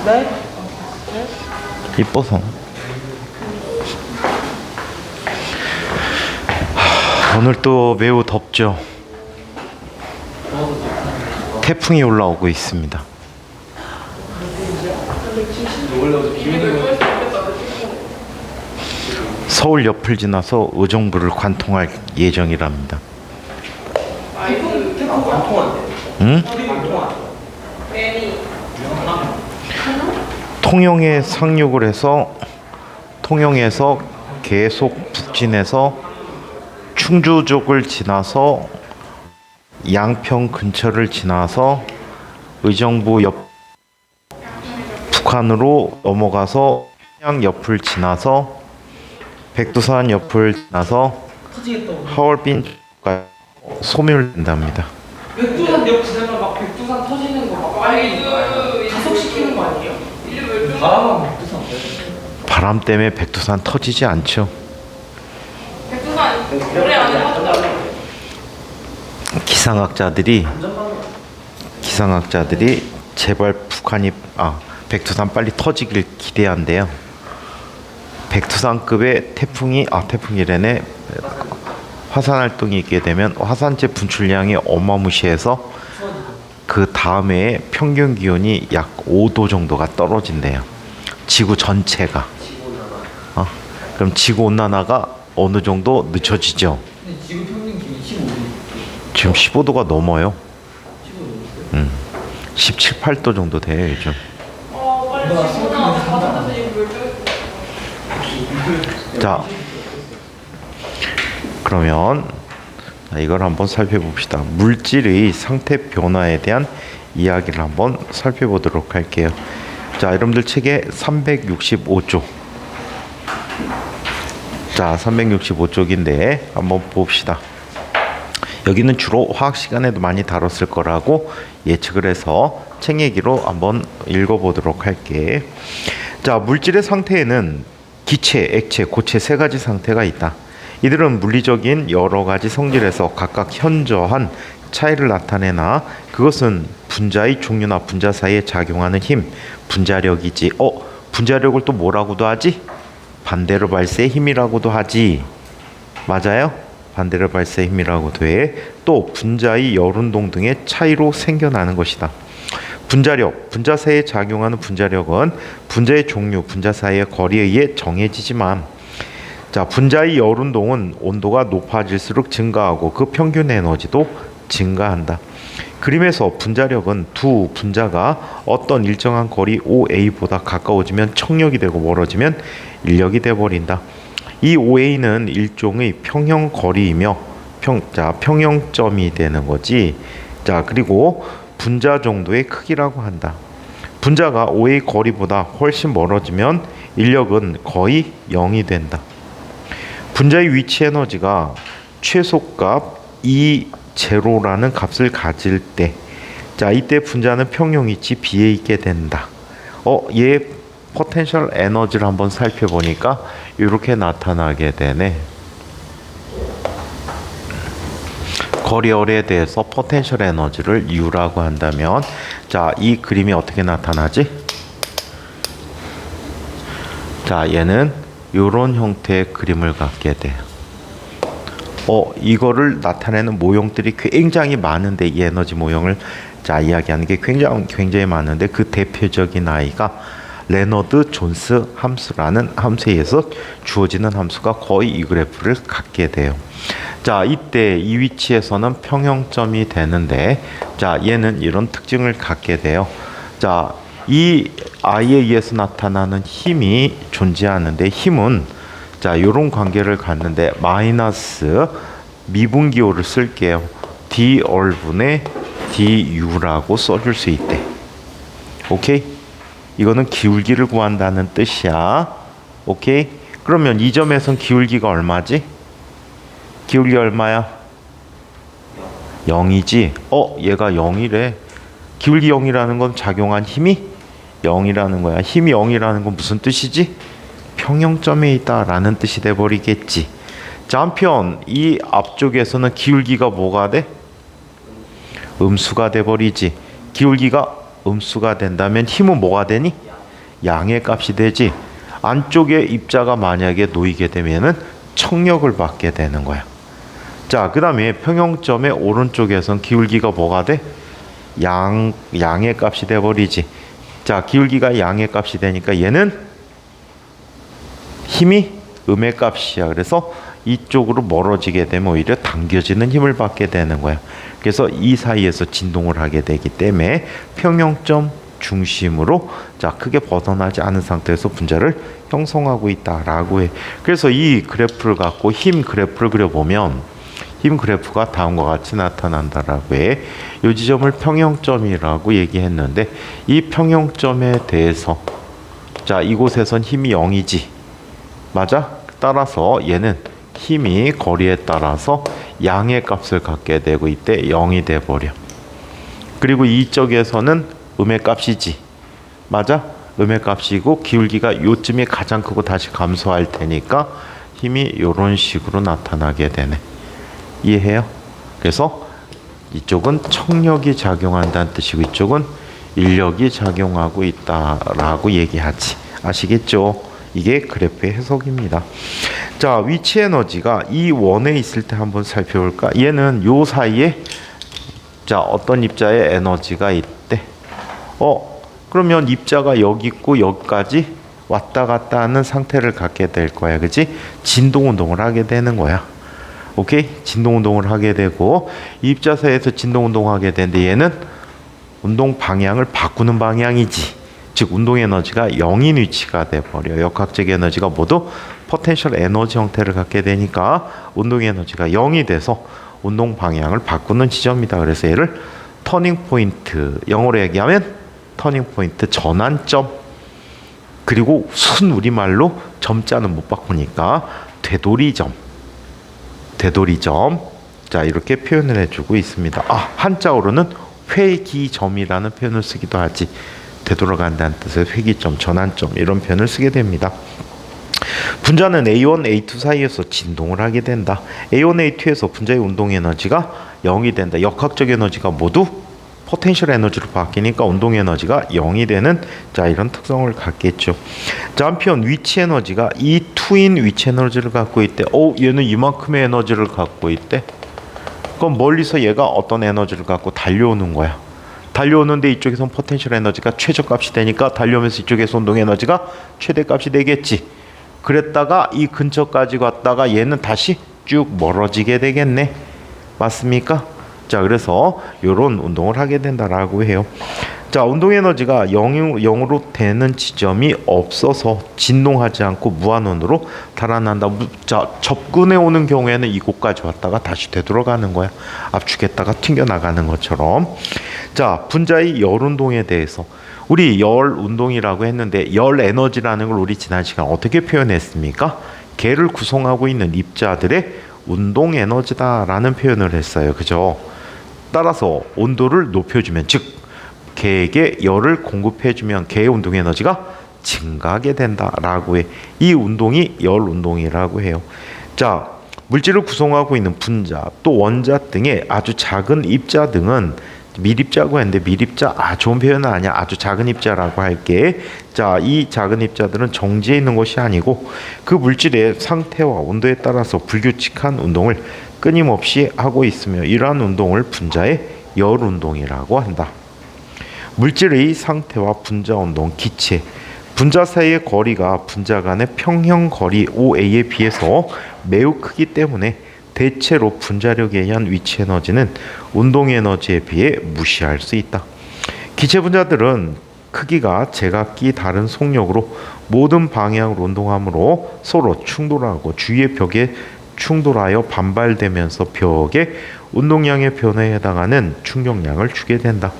네? 이뻐서. 오늘 또 매우 덥죠. 태풍이 올라오고 있습니다. 서울 옆을 지나서 의정부를 관통할 예정이랍니다. 응? 통영에 상륙을 해서 통영에서 계속 북진해서 충주 쪽을 지나서 양평 근처를 지나서 의정부 옆 북한으로 넘어가서 평양 옆을 지나서 백두산 옆을 지나서 하얼빈 소멸된답니다. 백두산 옆 지나면 막 백두산 터지는 거 막 빨리加速시키는 거 아니에요? 바람은 백두산 바람 때문에 백두산 터지지 않죠. 백두산 올해 안에 터진다고. 기상학자들이 제발 백두산 빨리 터지길 기대한대요. 백두산급의 태풍이래네. 화산 활동이 있게 되면 화산재 분출량이 어마무시해서 그 다음에 평균 기온이 약 5도 정도가 떨어진대요. 지구 전체가. 그럼 지구 온난화가 어느 정도 늦춰지죠. 지금 평균 기온이 15도. 지금 15도가 넘어요. 17, 8도 정도 돼요 요즘. 자, 그러면 이걸 한번 살펴봅시다. 물질의 상태 변화에 대한 이야기를 한번 살펴보도록 할게요. 자, 여러분들 책에 365쪽. 자, 365쪽인데 한번 봅시다. 여기는 주로 화학 시간에도 많이 다뤘을 거라고 예측을 해서 책 얘기로 한번 읽어보도록 할게. 자, 물질의 상태에는 기체, 액체, 고체 세 가지 상태가 있다. 이들은 물리적인 여러 가지 성질에서 각각 현저한 차이를 나타내나 그것은 분자의 종류나 분자 사이에 작용하는 힘, 분자력이지. 분자력을 또 뭐라고도 하지? 반대로 발생 힘이라고도 하지. 맞아요? 반대로 발생 힘이라고도 해. 또 분자의 열운동 등의 차이로 생겨나는 것이다. 분자력, 분자 사이에 작용하는 분자력은 분자의 종류, 분자 사이의 거리에 의해 정해지지만, 자, 분자의 열운동은 온도가 높아질수록 증가하고 그 평균 에너지도 증가한다. 그림에서 분자력은 두 분자가 어떤 일정한 거리 OA보다 가까워지면 청력이 되고 멀어지면 인력이 되어버린다. 이 OA는 일종의 평형 거리이며 평형점이 되는 거지. 자, 그리고 분자 정도의 크기라고 한다. 분자가 OA 거리보다 훨씬 멀어지면 인력은 거의 0이 된다. 분자의 위치 에너지가 최소값 E0라는 값을 가질 때, 자, 이때 분자는 평형위치 B에 있게 된다. 얘 포텐셜 에너지를 한번 살펴보니까 이렇게 나타나게 되네. 거리열에 대해서 포텐셜 에너지를 U라고 한다면, 자, 이 그림이 어떻게 나타나지? 자, 얘는 이런 형태의 그림을 갖게 돼요. 이거를 나타내는 모형들이 굉장히 많은데, 이 에너지 모형을 이야기하는 게 굉장히 많은데, 그 대표적인 아이가 레너드 존스 함수라는 함수에 의해서 주어지는 함수가 거의 이 그래프를 갖게 돼요. 자, 이때 이 위치에서는 평형점이 되는데, 자, 얘는 이런 특징을 갖게 돼요. 자, 이 아이에 의해서 나타나는 힘이 존재하는데, 힘은 자, 요런 관계를 갖는데 마이너스 미분기호를 쓸게요. d 얼분의 du라고 써줄 수 있대. 오케이? 이거는 기울기를 구한다는 뜻이야. 오케이? 그러면 이 점에선 기울기가 얼마지? 기울기 얼마야? 0이지? 얘가 0이래. 기울기 0이라는 건 작용한 힘이 0이라는 거야. 힘이 0이라는 건 무슨 뜻이지? 평형점에 있다라는 뜻이 돼버리겠지. 자, 한편 이 앞쪽에서는 기울기가 뭐가 돼? 음수가 돼버리지. 기울기가 음수가 된다면 힘은 뭐가 되니? 양의 값이 되지, 안쪽에 입자가 만약에 놓이게 되면은 청력을 받게 되는 거야. 자, 그 다음에 평형점의 오른쪽에선 기울기가 뭐가 돼? 양의 값이 돼버리지. 자, 기울기가 양의 값이 되니까 얘는 힘이 음의 값이야. 그래서 이쪽으로 멀어지게 되면 오히려 당겨지는 힘을 받게 되는 거야. 그래서 이 사이에서 진동을 하게 되기 때문에 평형점 중심으로 자 크게 벗어나지 않은 상태에서 분자를 형성하고 있다라고 해. 그래서 이 그래프를 갖고 힘 그래프를 그려보면 힘 그래프가 다음과 같이 나타난다라고 해. 이 지점을 평형점이라고 얘기했는데 이 평형점에 대해서 자 이곳에선 힘이 0이지. 맞아? 따라서 얘는 힘이 거리에 따라서 양의 값을 갖게 되고 이때 0이 돼 버려. 그리고 이쪽에서는 음의 값이지. 맞아? 음의 값이고 기울기가 요쯤이 가장 크고 다시 감소할 테니까 힘이 이런 식으로 나타나게 되네. 이해해요? 그래서 이쪽은 청력이 작용한다는 뜻이고 이쪽은 인력이 작용하고 있다라고 얘기하지. 아시겠죠? 이게 그래프의 해석입니다. 자, 위치 에너지가 이 원에 있을 때 한번 살펴볼까? 얘는 요 사이에 자 어떤 입자의 에너지가 있대. 그러면 입자가 여기 있고 여기까지 왔다 갔다 하는 상태를 갖게 될 거야. 그치? 진동 운동을 하게 되는 거야. 오케이? 진동 운동을 하게 되고 이 입자 사이에서 진동 운동하게 되는데 얘는 운동 방향을 바꾸는 방향이지. 즉 운동 에너지가 0인 위치가 돼 버려. 역학적 에너지가 모두 포텐셜 에너지 형태를 갖게 되니까 운동 에너지가 0이 돼서 운동 방향을 바꾸는 지점이다. 그래서 얘를 터닝 포인트, 영어로 얘기하면 터닝 포인트, 전환점. 그리고 순 우리말로 점자는 못 바꾸니까 되돌이점. 자, 이렇게 표현을 해주고 있습니다. 한자어로는 회기점이라는 표현을 쓰기도 하지. 되돌아간다는 뜻의 회기점, 전환점 이런 표현을 쓰게 됩니다. 분자는 A1, A2 사이에서 진동을 하게 된다. A1, A2에서 분자의 운동 에너지가 0이 된다. 역학적 에너지가 모두 포텐셜 에너지로 바뀌니까 운동 에너지가 0이 되는 자 이런 특성을 갖겠죠. 자, 한편 위치 에너지가 이 투인 위치 에너지를 갖고 있대. 얘는 이만큼의 에너지를 갖고 있대. 그럼 멀리서 얘가 어떤 에너지를 갖고 달려오는 거야. 달려오는데 이쪽에선 포텐셜 에너지가 최저값이 되니까 달려오면서 이쪽에서 운동 에너지가 최대값이 되겠지. 그랬다가 이 근처까지 갔다가 얘는 다시 쭉 멀어지게 되겠네. 맞습니까? 자, 그래서 이런 운동을 하게 된다라고 해요. 자, 운동 에너지가 0으로 되는 지점이 없어서 진동하지 않고 무한원으로 달아난다. 자, 접근해 오는 경우에는 이곳까지 왔다가 다시 되돌아가는 거야. 압축했다가 튕겨나가는 것처럼. 자, 분자의 열 운동에 대해서 우리 열 운동이라고 했는데 열 에너지라는 걸 우리 지난 시간 어떻게 표현했습니까? 걔를 구성하고 있는 입자들의 운동 에너지다라는 표현을 했어요. 그죠? 따라서 온도를 높여주면 즉 걔에게 열을 공급해주면 걔의 운동 에너지가 증가하게 된다라고 해. 이 운동이 열 운동이라고 해요. 자, 물질을 구성하고 있는 분자 또 원자 등의 아주 작은 입자 등은 밀입자고 했는데 밀입자 좋은 표현은 아니야. 아주 작은 입자라고 할게. 자, 이 작은 입자들은 정지해 있는 것이 아니고 그 물질의 상태와 온도에 따라서 불규칙한 운동을 끊임없이 하고 있으며 이러한 운동을 분자의 열 운동이라고 한다. 물질의 상태와 분자 운동, 기체, 분자 사이의 거리가 분자 간의 평형 거리 OA에 비해서 매우 크기 때문에 대체로 분자력에 의한 위치 에너지는 운동 에너지에 비해 무시할 수 있다. 기체 분자들은 크기가 제각기 다른 속력으로 모든 방향으로 운동하므로 서로 충돌하고 주위의 벽에 충돌하여 반발되면서 벽의 운동량의 변화에 해당하는 충격량을 주게 된다.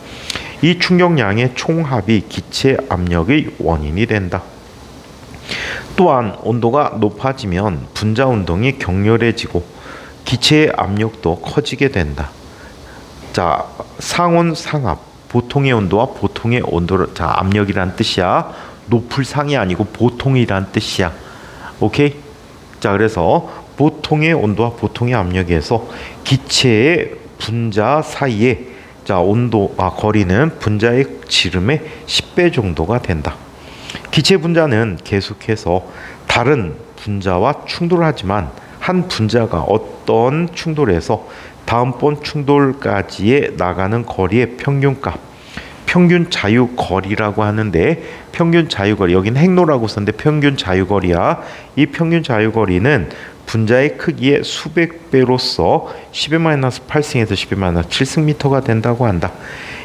이 충격량의 총합이 기체 압력의 원인이 된다. 또한 온도가 높아지면 분자 운동이 격렬해지고 기체의 압력도 커지게 된다. 자, 상온 상압, 보통의 온도와 보통의 온도를 자 압력이란 뜻이야. 높을 상이 아니고 보통이란 뜻이야. 오케이? 자, 그래서 보통의 온도와 보통의 압력에서 기체의 분자 사이에 자 거리는 분자의 지름의 10배 정도가 된다. 기체 분자는 계속해서 다른 분자와 충돌하지만 한 분자가 어떤 충돌에서 다음번 충돌까지의 나가는 거리의 평균값, 평균 자유거리라고 하는데, 평균 자유거리, 여기는 행로라고 썼는데 평균 자유거리야. 이 평균 자유거리는 분자의 크기의 수백 배로서 10-8승에서 10-7승미터가 된다고 한다.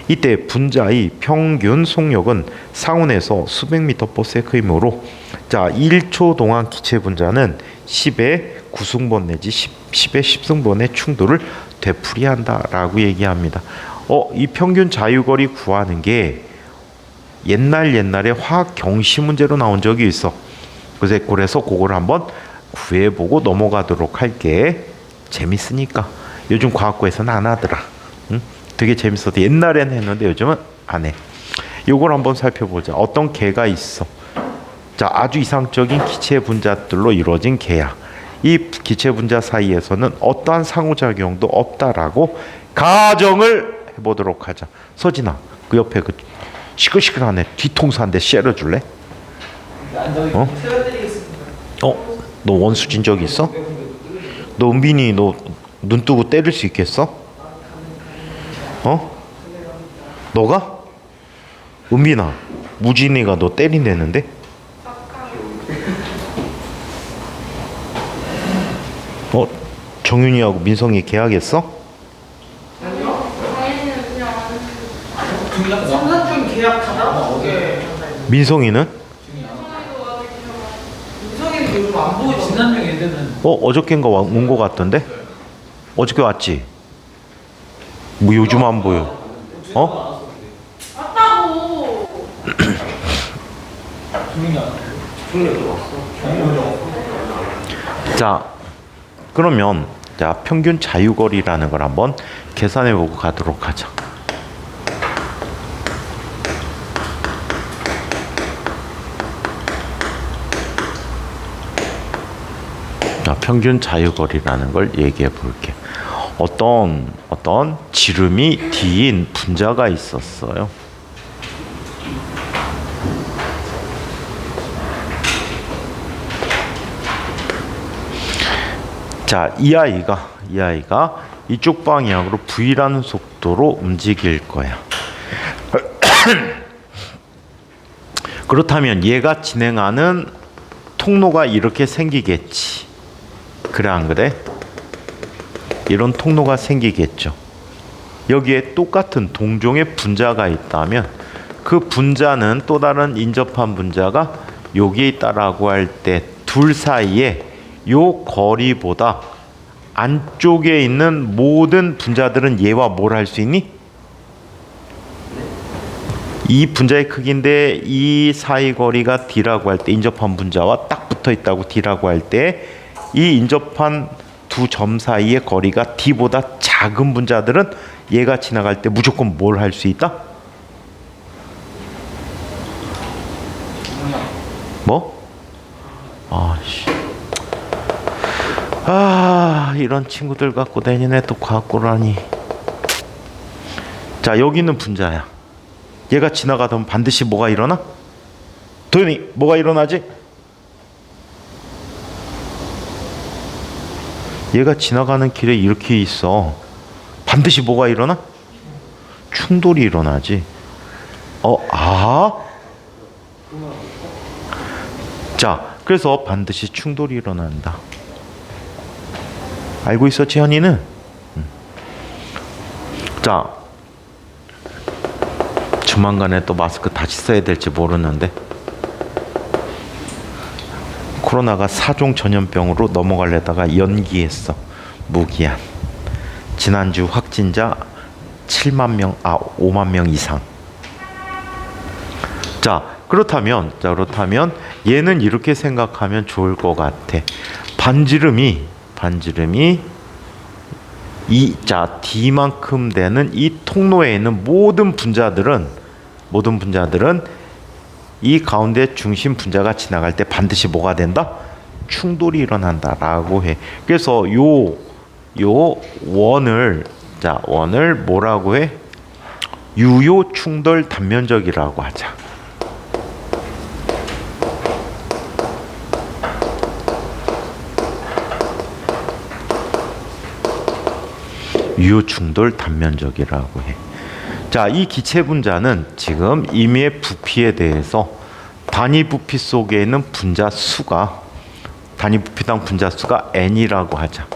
이때 분자의 평균 속력은 상온에서 수백 미터 퍼 세컨이므로, 자, 1초 동안 기체 분자는 10의 9승번 내지 10의 10승번의 충돌을 되풀이한다라고 얘기합니다. 이 평균 자유거리 구하는 게 옛날에 화학 경시 문제로 나온 적이 있어. 그래서 그걸 한번 구해보고 넘어가도록 할게. 재밌으니까. 요즘 과학고에서는 안 하더라. 응? 되게 재밌어서 옛날엔 했는데 요즘은 안 해. 요걸 한번 살펴보자. 어떤 개가 있어. 자, 아주 이상적인 기체 분자들로 이루어진 개야. 이 기체 분자 사이에서는 어떠한 상호작용도 없다라고 가정을 해보도록 하자. 서진아, 그 옆에 그 시끌시끌하네 뒤통수 한 대 씌워줄래? 너 원수진 적 있어? 너 은빈이 너 눈 뜨고 때릴 수 있겠어? 너가? 은빈아, 무진이가 너 때린다는데? 정윤이하고 민성이 계약했어? 삼사촌 계약하다? 민성이는? 민성이는 요즘 안 보이던데. 지난주 애들은. 어저께인가 온 거 같던데? 어저께 왔지? 뭐 요즘 안 보여? 왔다고. 자, 그러면 자, 평균 자유거리라는 걸 한번 계산해 보고 가도록 하자. 자, 평균 자유거리라는 걸 얘기해 볼게. 어떤 지름이 D인 분자가 있었어요. 자, 이 아이가 이쪽 방향으로 V라는 속도로 움직일 거야. 그렇다면 얘가 진행하는 통로가 이렇게 생기겠지. 그래 안 그래? 이런 통로가 생기겠죠. 여기에 똑같은 동종의 분자가 있다면 그 분자는 또 다른 인접한 분자가 여기에 있다라고 할 때 둘 사이에 요 거리보다 안쪽에 있는 모든 분자들은 얘와 뭘 할 수 있니? 이 분자의 크기인데 이 사이 거리가 D라고 할 때, 인접한 분자와 딱 붙어 있다고 D라고 할 때, 이 인접한 두 점 사이의 거리가 D보다 작은 분자들은 얘가 지나갈 때 무조건 뭘 할 수 있다? 뭐? 이런 친구들 갖고 내년에 또 과학고라니. 자, 여기는 분자야. 얘가 지나가면 반드시 뭐가 일어나? 도현이, 뭐가 일어나지? 얘가 지나가는 길에 이렇게 있어. 반드시 뭐가 일어나? 충돌이 일어나지. 자, 그래서 반드시 충돌이 일어난다. 알고 있어, 지현이는? 자, 조만간에 또 마스크 다시 써야 될지 모르는데, 코로나가 4종 전염병으로 넘어가려다가 연기했어. 무기한. 지난주 확진자 5만 명 이상. 자, 그렇다면 얘는 이렇게 생각하면 좋을 것 같아. 반지름이 D만큼 되는 이 통로에 있는 모든 분자들은 이 가운데 중심 분자가 지나갈 때 반드시 뭐가 된다? 충돌이 일어난다라고 해. 그래서 요 원을 뭐라고 해? 유효 충돌 단면적이라고 하자. 유효충돌 단면적이라고 해. 자, 이 기체 분자는 지금 임의의 부피에 대해서 단위 부피 속에 있는 분자 수가 단위 부피당 분자 수가 n이라고 하자.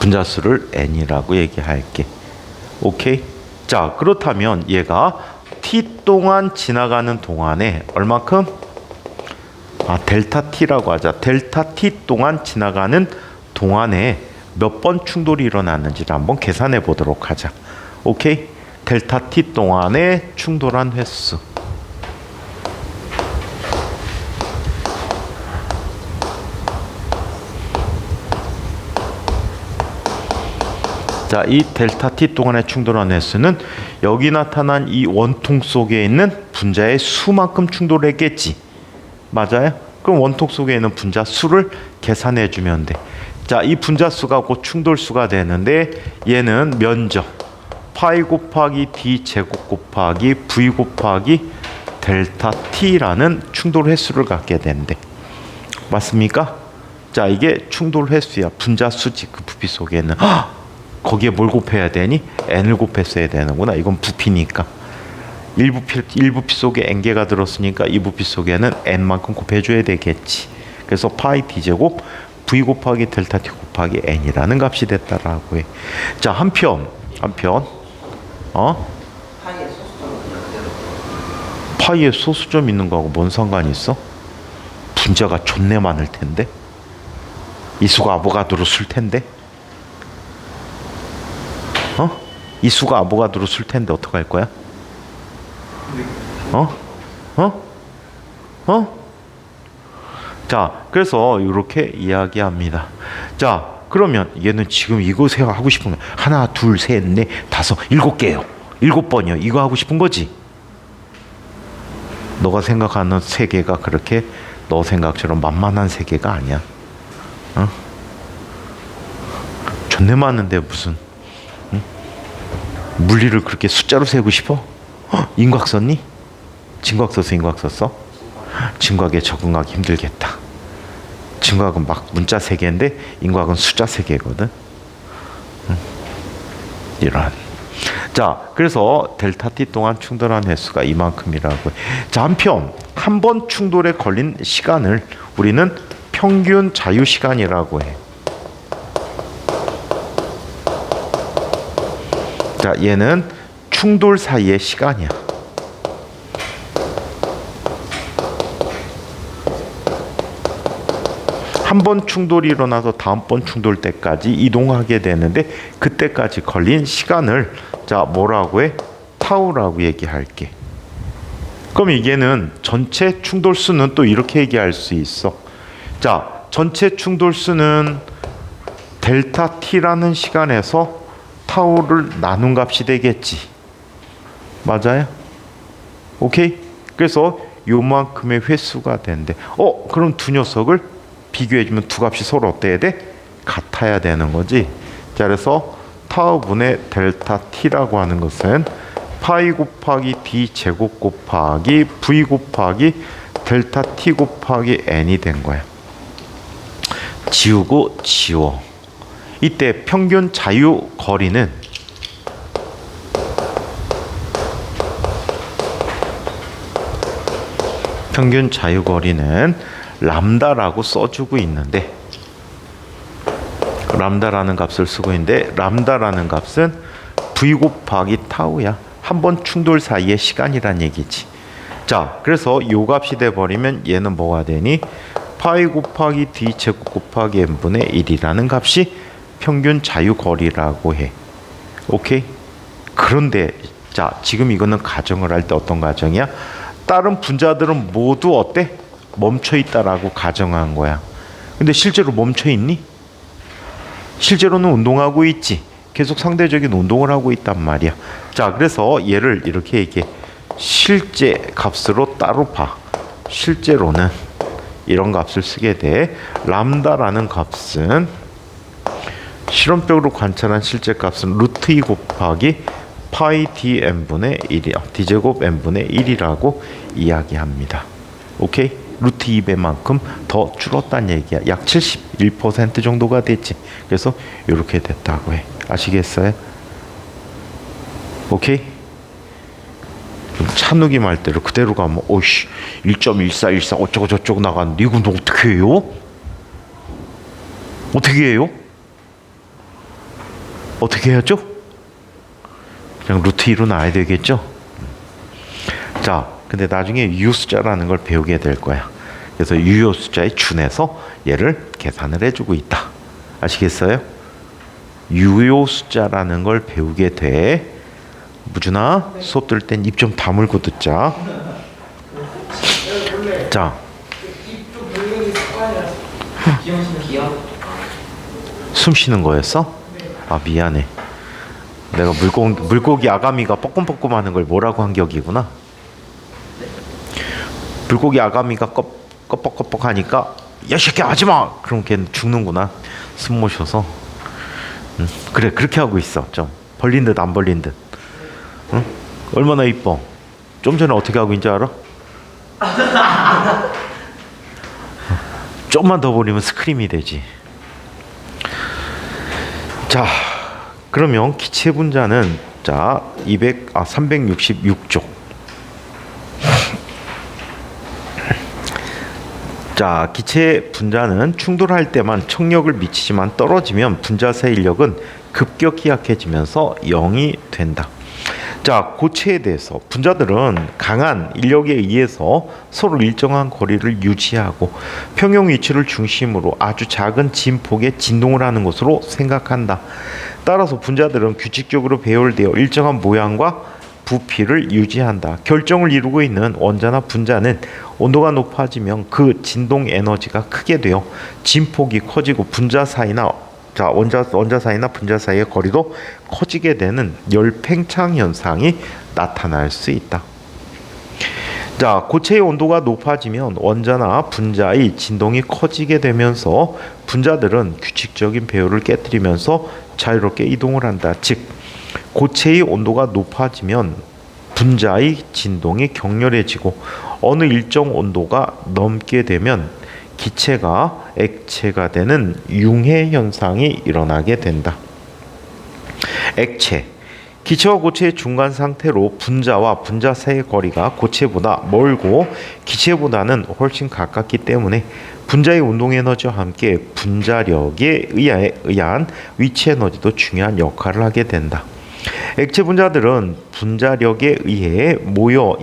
분자 수를 n이라고 얘기할게. 오케이? 자, 그렇다면 얘가 t 동안 지나가는 동안에 얼마큼? 델타 t라고 하자. 델타 t 동안 지나가는 동안에 몇 번 충돌이 일어났는지를 한번 계산해 보도록 하자. 오케이? 델타 t 동안에 충돌한 횟수. 자, 이 델타 t 동안에 충돌한 횟수는 여기 나타난 이 원통 속에 있는 분자의 수만큼 충돌했겠지. 맞아요? 그럼 원통 속에 있는 분자 수를 계산해 주면 돼. 자, 이 분자 수가 곧 충돌 수가 되는데 얘는 면적 파이 곱하기 d 제곱 곱하기 v 곱하기 델타 t라는 충돌 횟수를 갖게 된대. 맞습니까? 자, 이게 충돌 횟수야. 분자 수지. 그 부피 속에는 거기에 뭘 곱해야 되니? n을 곱했어야 되는구나. 이건 부피니까. 1부피 속에 n개가 들었으니까 이 부피 속에는 n만큼 곱해줘야 되겠지. 그래서 파이 d제곱 v 곱하기 델타 t 곱하기 n이라는 값이 됐다라고 해. 자, 한편 파이에 소수점 있는 거하고 뭔 상관이 있어? 분자가 존내 많을 텐데. 이 수가 아보가드로 쓸 텐데. 이 수가 아보가드로 쓸 텐데 어떡할 거야? 자, 그래서 이렇게 이야기합니다. 자, 그러면 얘는 지금 이거 하고 싶은 거 하나, 둘, 셋, 넷, 다섯, 7개예요. 7번이요. 이거 하고 싶은 거지? 너가 생각하는 세계가 그렇게 너 생각처럼 만만한 세계가 아니야. 존내 많은데 무슨 물리를 그렇게 숫자로 세고 싶어? 인곽 썼니? 진곽 써서 인곽 썼어? 진곽에 적응하기 힘들겠다. 진곽은 막 문자 3개인데 인곽은 숫자 3개거든. 이런. 자, 그래서 델타 t 동안 충돌한 횟수가 이만큼이라고. 자, 한편 한 번 충돌에 걸린 시간을 우리는 평균 자유 시간이라고 해. 자, 얘는 충돌 사이의 시간이야. 한 번 충돌이 일어나서 다음번 충돌 때까지 이동하게 되는데 그때까지 걸린 시간을 자, 뭐라고 해? 타우라고 얘기할게. 그럼 이게는 전체 충돌 수는 또 이렇게 얘기할 수 있어. 자, 전체 충돌 수는 델타 t라는 시간에서 타우를 나눈 값이 되겠지. 맞아요? 오케이? 그래서 요만큼의 횟수가 된대. 그럼 두 녀석을 비교해주면 두 값이 서로 어때야 돼? 같아야 되는 거지. 자, 그래서 타우분의 델타 t라고 하는 것은 파이 곱하기 d 제곱 곱하기 v 곱하기 델타 t 곱하기 n이 된 거야. 지우고 지워. 이때 평균 자유 거리는 람다라고 써주고 있는데 람다라는 값을 쓰고 있는데 람다라는 값은 v 곱하기 타우야. 한 번 충돌 사이의 시간이란 얘기지. 자, 그래서 요 값이 돼버리면 얘는 뭐가 되니? 파이 곱하기 d 제곱 곱하기 n분의 1이라는 값이 평균 자유거리라고 해. 오케이? 그런데 자, 지금 이거는 가정을 할 때 어떤 가정이야? 다른 분자들은 모두 어때? 멈춰 있다라고 가정한 거야. 근데 실제로 멈춰 있니? 실제로는 운동하고 있지. 계속 상대적인 운동을 하고 있단 말이야. 자, 그래서 얘를 이렇게 얘기해. 실제 값으로 따로 봐. 실제로는 이런 값을 쓰게 돼. 람다라는 값은 실험적으로 관찰한 실제 값은 루트 2 곱하기 파이 dn분의 1이야. d제곱 n분의 1이라고 이야기합니다. 오케이? 루트 2배만큼 더 줄었다는 얘기야. 약 71% 정도가 됐지. 그래서 이렇게 됐다고 해. 아시겠어요? 오케이? 찬욱이 말대로 그대로 가면 오씨 1.1414 어쩌고 저쩌고 나가는데 이건 어떻게 해요? 어떻게 해요? 어떻게 해야죠? 그냥 루트 2로 나와야 되겠죠? 자, 근데 나중에 유효 숫자라는 걸 배우게 될 거야. 그래서 유효 숫자에 준해서 얘를 계산을 해주고 있다. 아시겠어요? 유효 숫자라는 걸 배우게 돼. 무준아, 수업 들을 땐 입 좀 다물고 듣자. 자, 입좀 벌리는 게 습관이라서. 기억. 숨 쉬는 거였어? 아, 미안해. 내가 물고기 아가미가 뻐끔뻐끔하는 걸 뭐라고 한 격이구나. 물고기 아가미가 껍벅껍벅 하니까 야 새끼야 하지마! 그럼 걔는 죽는구나. 숨 못 쉬어서. 그래, 그렇게 하고 있어. 좀 벌린 듯 안 벌린 듯. 응? 얼마나 이뻐. 좀 전에 어떻게 하고 있는지 알아? 좀만 더 버리면 스크림이 되지. 자, 그러면 기체 분자는 자 366쪽. 자, 기체 분자는 충돌할 때만 청력을 미치지만 떨어지면 분자사 인력은 급격히 약해지면서 0이 된다. 자, 고체에 대해서 분자들은 강한 인력에 의해서 서로 일정한 거리를 유지하고 평형 위치를 중심으로 아주 작은 진폭의 진동을 하는 것으로 생각한다. 따라서 분자들은 규칙적으로 배열되어 일정한 모양과 부피를 유지한다. 결정을 이루고 있는 원자나 분자는 온도가 높아지면 그 진동 에너지가 크게 되어 진폭이 커지고 분자 사이나 원자 사이나 분자 사이의 거리도 커지게 되는 열팽창 현상이 나타날 수 있다. 자, 고체의 온도가 높아지면 원자나 분자의 진동이 커지게 되면서 분자들은 규칙적인 배열을 깨뜨리면서 자유롭게 이동을 한다. 즉, 고체의 온도가 높아지면 분자의 진동이 격렬해지고 어느 일정 온도가 넘게 되면 기체가 액체가 되는 융해 현상이 일어나게 된다. 액체. 기체와 고체의 중간 상태로 분자와 분자 사이의 거리가 고체보다 멀고 기체보다는 훨씬 가깝기 때문에 분자의 운동 에너지와 함께 분자력에 의한 위치 에너지도 중요한 역할을 하게 된다. 액체 분자들은 분자력에 의해 모여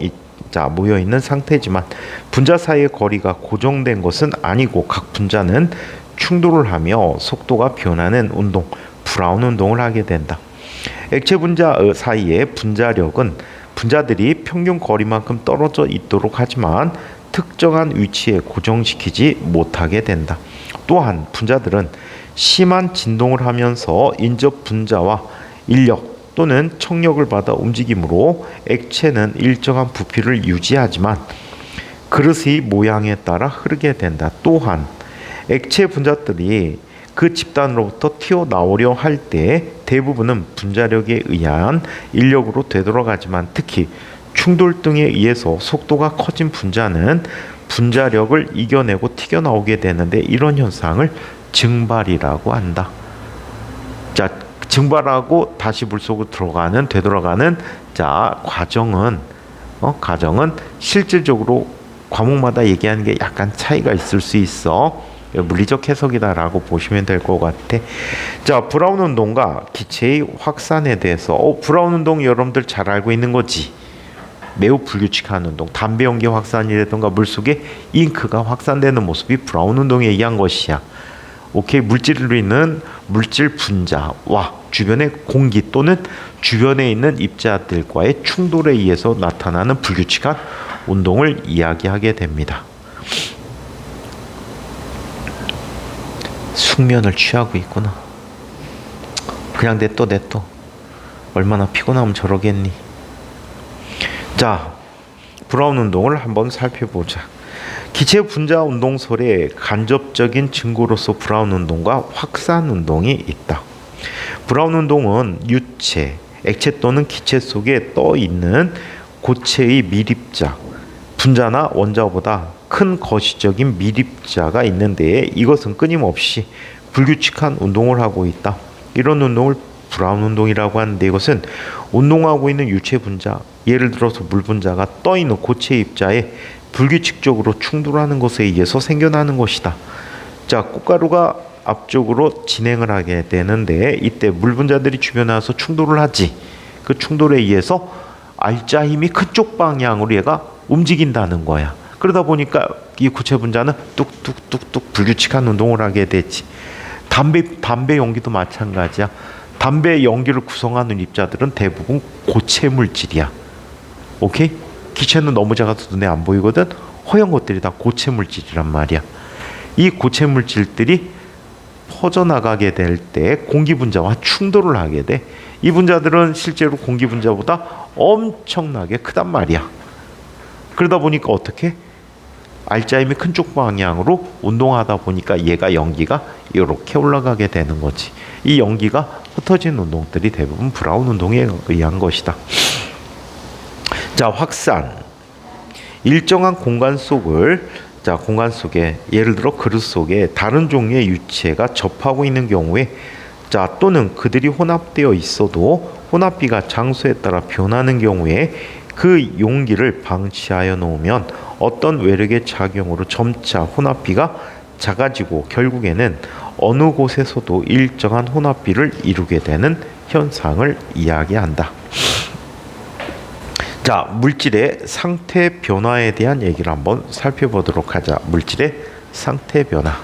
있는 상태지만 분자 사이의 거리가 고정된 것은 아니고 각 분자는 충돌을 하며 속도가 변하는 운동, 브라운 운동을 하게 된다. 액체 분자 사이의 분자력은 분자들이 평균 거리만큼 떨어져 있도록 하지만 특정한 위치에 고정시키지 못하게 된다. 또한 분자들은 심한 진동을 하면서 인접 분자와 인력 또는 청력을 받아 움직이므로 액체는 일정한 부피를 유지하지만 그릇의 모양에 따라 흐르게 된다. 또한 액체 분자들이 그 집단으로부터 튀어나오려 할 때 대부분은 분자력에 의한 인력으로 되돌아가지만 특히 충돌 등에 의해서 속도가 커진 분자는 분자력을 이겨내고 튀겨나오게 되는데 이런 현상을 증발이라고 한다. 자, 증발하고 다시 물속으로 되돌아가는 과정은 실질적으로 과목마다 얘기하는 게 약간 차이가 있을 수 있어. 물리적 해석이다라고 보시면 될 것 같아. 자, 브라운 운동과 기체의 확산에 대해서 브라운 운동 여러분들 잘 알고 있는 거지. 매우 불규칙한 운동, 담배 연기 확산이라든가 물속에 잉크가 확산되는 모습이 브라운 운동에 의한 것이야. 오케이, 물질로 있는 물질 분자와 주변의 공기 또는 주변에 있는 입자들과의 충돌에 의해서 나타나는 불규칙한 운동을 이야기하게 됩니다. 숙면을 취하고 있구나. 그냥 냅둬. 얼마나 피곤하면 저러겠니. 자, 브라운 운동을 한번 살펴보자. 기체 분자 운동설의 간접적인 증거로서 브라운 운동과 확산 운동이 있다. 브라운 운동은 유체, 액체 또는 기체 속에 떠 있는 고체의 밀입자, 분자나 원자보다 큰 거시적인 밀입자가 있는데 이것은 끊임없이 불규칙한 운동을 하고 있다. 이런 운동을 브라운 운동이라고 하는데 이것은 운동하고 있는 유체 분자, 예를 들어서 물 분자가 떠 있는 고체 입자에 불규칙적으로 충돌하는 것에 의해서 생겨나는 것이다. 자, 꽃가루가 앞쪽으로 진행을 하게 되는데 이때 물 분자들이 주변에 와서 충돌을 하지. 그 충돌에 의해서 알짜 힘이 그쪽 방향으로 얘가 움직인다는 거야. 그러다 보니까 이 고체 분자는 뚝뚝뚝뚝 불규칙한 운동을 하게 되지. 담배 용기도 마찬가지야. 담배 용기를 구성하는 입자들은 대부분 고체 물질이야. 오케이? 기체는 너무 작아서 눈에 안 보이거든. 허연 것들이 다 고체 물질이란 말이야. 이 고체 물질들이 퍼져나가게 될 때 공기 분자와 충돌을 하게 돼. 이 분자들은 실제로 공기 분자보다 엄청나게 크단 말이야. 그러다 보니까 어떻게? 알짜힘이 큰 쪽 방향으로 운동하다 보니까 얘가 연기가 이렇게 올라가게 되는 거지. 이 연기가 흩어진 운동들이 대부분 브라운 운동에 의한 것이다. 자, 확산. 일정한 공간 속을 공간 속에 예를 들어 그릇 속에 다른 종류의 유체가 접하고 있는 경우에 또는 그들이 혼합되어 있어도 혼합비가 장소에 따라 변하는 경우에 그 용기를 방치하여 놓으면 어떤 외력의 작용으로 점차 혼합비가 작아지고 결국에는 어느 곳에서도 일정한 혼합비를 이루게 되는 현상을 이야기한다. 자, 물질의 상태 변화에 대한 얘기를 한번 살펴보도록 하자. 물질의 상태 변화.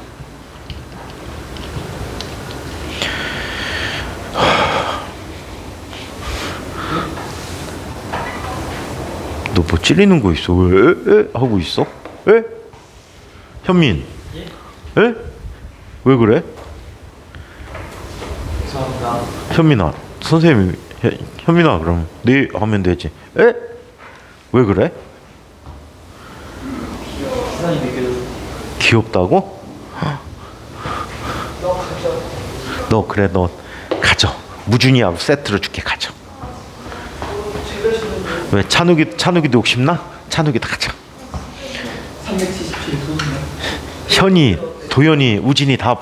너 뭐 찔리는 거 있어? 왜? 하고 있어? 왜? 현민. 예? 에? 왜 그래? 죄송합니다. 현민아, 선생님이 현민아 그럼 네 하면 되지. 에? 왜 그래? 시선이 느껴져서. 귀엽다고? 너 가져. 너 그래 너 가져. 무준이하고 세트로 줄게 가져. 왜 찬욱이도 욕심나? 찬욱이도 가져. 377 소수네. 현이, 도현이, 우진이 다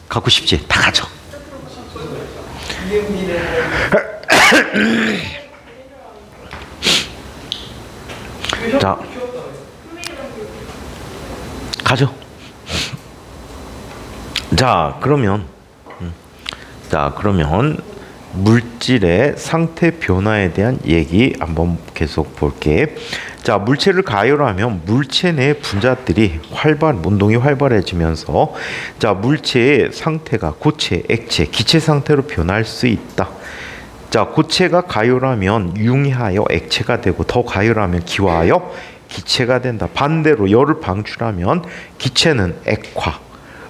갖고 싶지? 다 가져. 자, 가져. 자, 그러면 물질의 상태 변화에 대한 얘기 한번 계속 볼게. 자, 물체를 가열하면 물체 내 분자들이 운동이 활발해지면서 자, 물체의 상태가 고체, 액체, 기체 상태로 변할 수 있다. 자, 고체가 가열하면 융하여 액체가 되고 더 가열하면 기화하여 기체가 된다. 반대로 열을 방출하면 기체는 액화,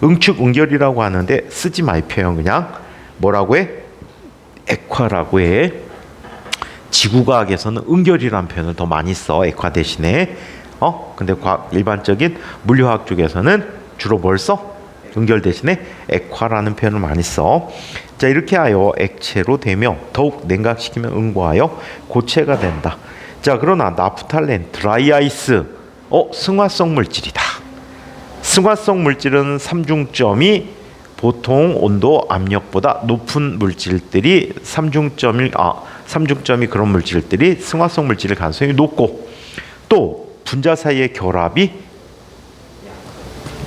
응축응결이라고 하는데 쓰지 마 이 표현. 그냥 뭐라고 해? 액화라고 해. 지구과학에서는 응결이라는 표현을 더 많이 써. 액화 대신에. 근데 일반적인 물리화학 쪽에서는 주로 뭘 써? 응결 대신에 액화라는 표현을 많이 써. 자, 이렇게 하여 액체로 되며 더욱 냉각시키면 응고하여 고체가 된다. 자, 그러나 나프탈렌, 드라이아이스, 승화성 물질이다. 승화성 물질은 삼중점이 보통 온도, 압력보다 높은 물질들이 삼중점이 그런 물질들이 승화성 물질일 가능성이 높고 또 분자 사이의 결합이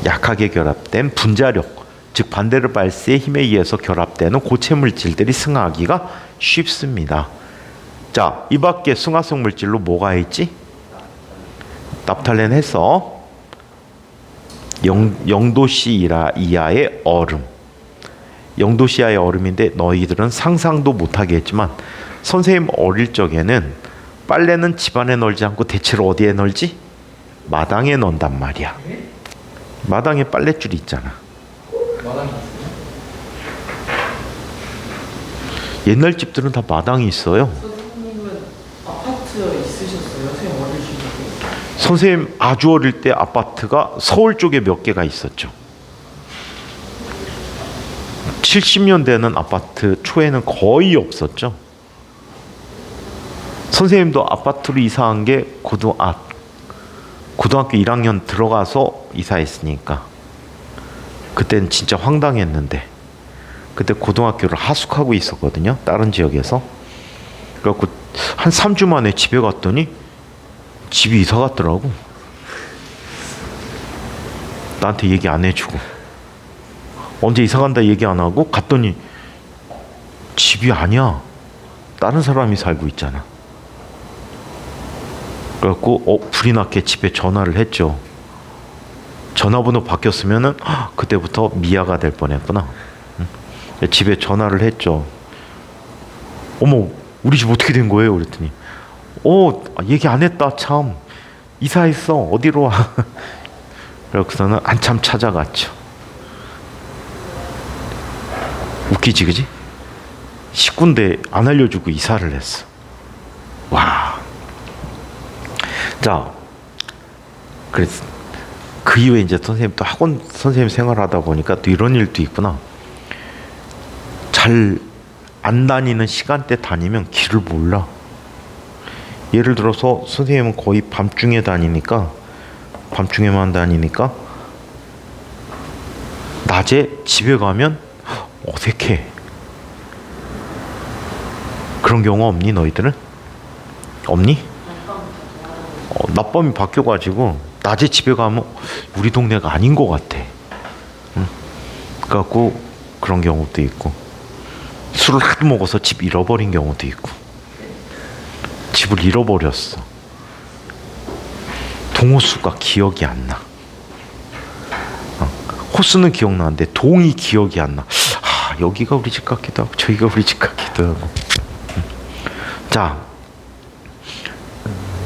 약하게 결합된 분자력, 즉 반대를 발세의 힘에 의해서 결합되는 고체 물질들이 승화하기가 쉽습니다. 자, 이 밖에 승화성 물질로 뭐가 있지? 나프탈렌 해서 0도씨 이하의 얼음. 0도씨 이하의 얼음인데 너희들은 상상도 못하겠지만 선생님 어릴 적에는 빨래는 집안에 널지 않고 대체로 어디에 널지? 마당에 넣는단 말이야. 마당에 빨랫줄이 있잖아. 마당이 옛날 집들은 다 마당이 있어요. 선생님은 아파트에 있으셨어요? 선생님 어릴 때? 선생님 아주 어릴 때 아파트가 서울 쪽에 몇 개가 있었죠. 70년대는 아파트 초에는 거의 없었죠. 선생님도 아파트로 이사한 게 고등학교 1학년 들어가서 이사했으니까 그때는 진짜 황당했는데, 그때 고등학교를 하숙하고 있었거든요, 다른 지역에서. 그래갖고 한 3주 만에 집에 갔더니 집이 이사 갔더라고. 나한테 얘기 안 해주고, 언제 이사 간다 얘기 안 하고 갔더니 집이 아니야, 다른 사람이 살고 있잖아. 그래갖고 불이 났게 집에 전화를 했죠. 전화번호 바뀌었으면은 그때부터 미아가 될 뻔했구나. 응? 집에 전화를 했죠. 어머, 우리 집 어떻게 된 거예요? 그랬더니 얘기 안 했다. 참, 이사했어. 어디로 와? 그래서는 한참 찾아갔죠. 웃기지, 그지? 식구인데 안 알려주고 이사를 했어. 와. 자, 그래서 그 이후에 이제 선생님 또 학원 선생님 생활하다 보니까 또 이런 일도 있구나. 잘 안 다니는 시간대 다니면 길을 몰라. 예를 들어서 선생님은 거의 밤중에만 다니니까 낮에 집에 가면 어색해. 그런 경우 없니, 너희들은? 없니? 낮밤이 바뀌어가지고 낮에 집에 가면 우리 동네가 아닌 것 같아. 응? 그래갖고 그런 경우도 있고, 술을 하도 먹어서 집 잃어버린 경우도 있고. 집을 잃어버렸어. 동호수가 기억이 안 나. 호수는 기억나는데 동이 기억이 안 나. 여기가 우리 집 같기도 하고 저기가 우리 집 같기도 하고. 자,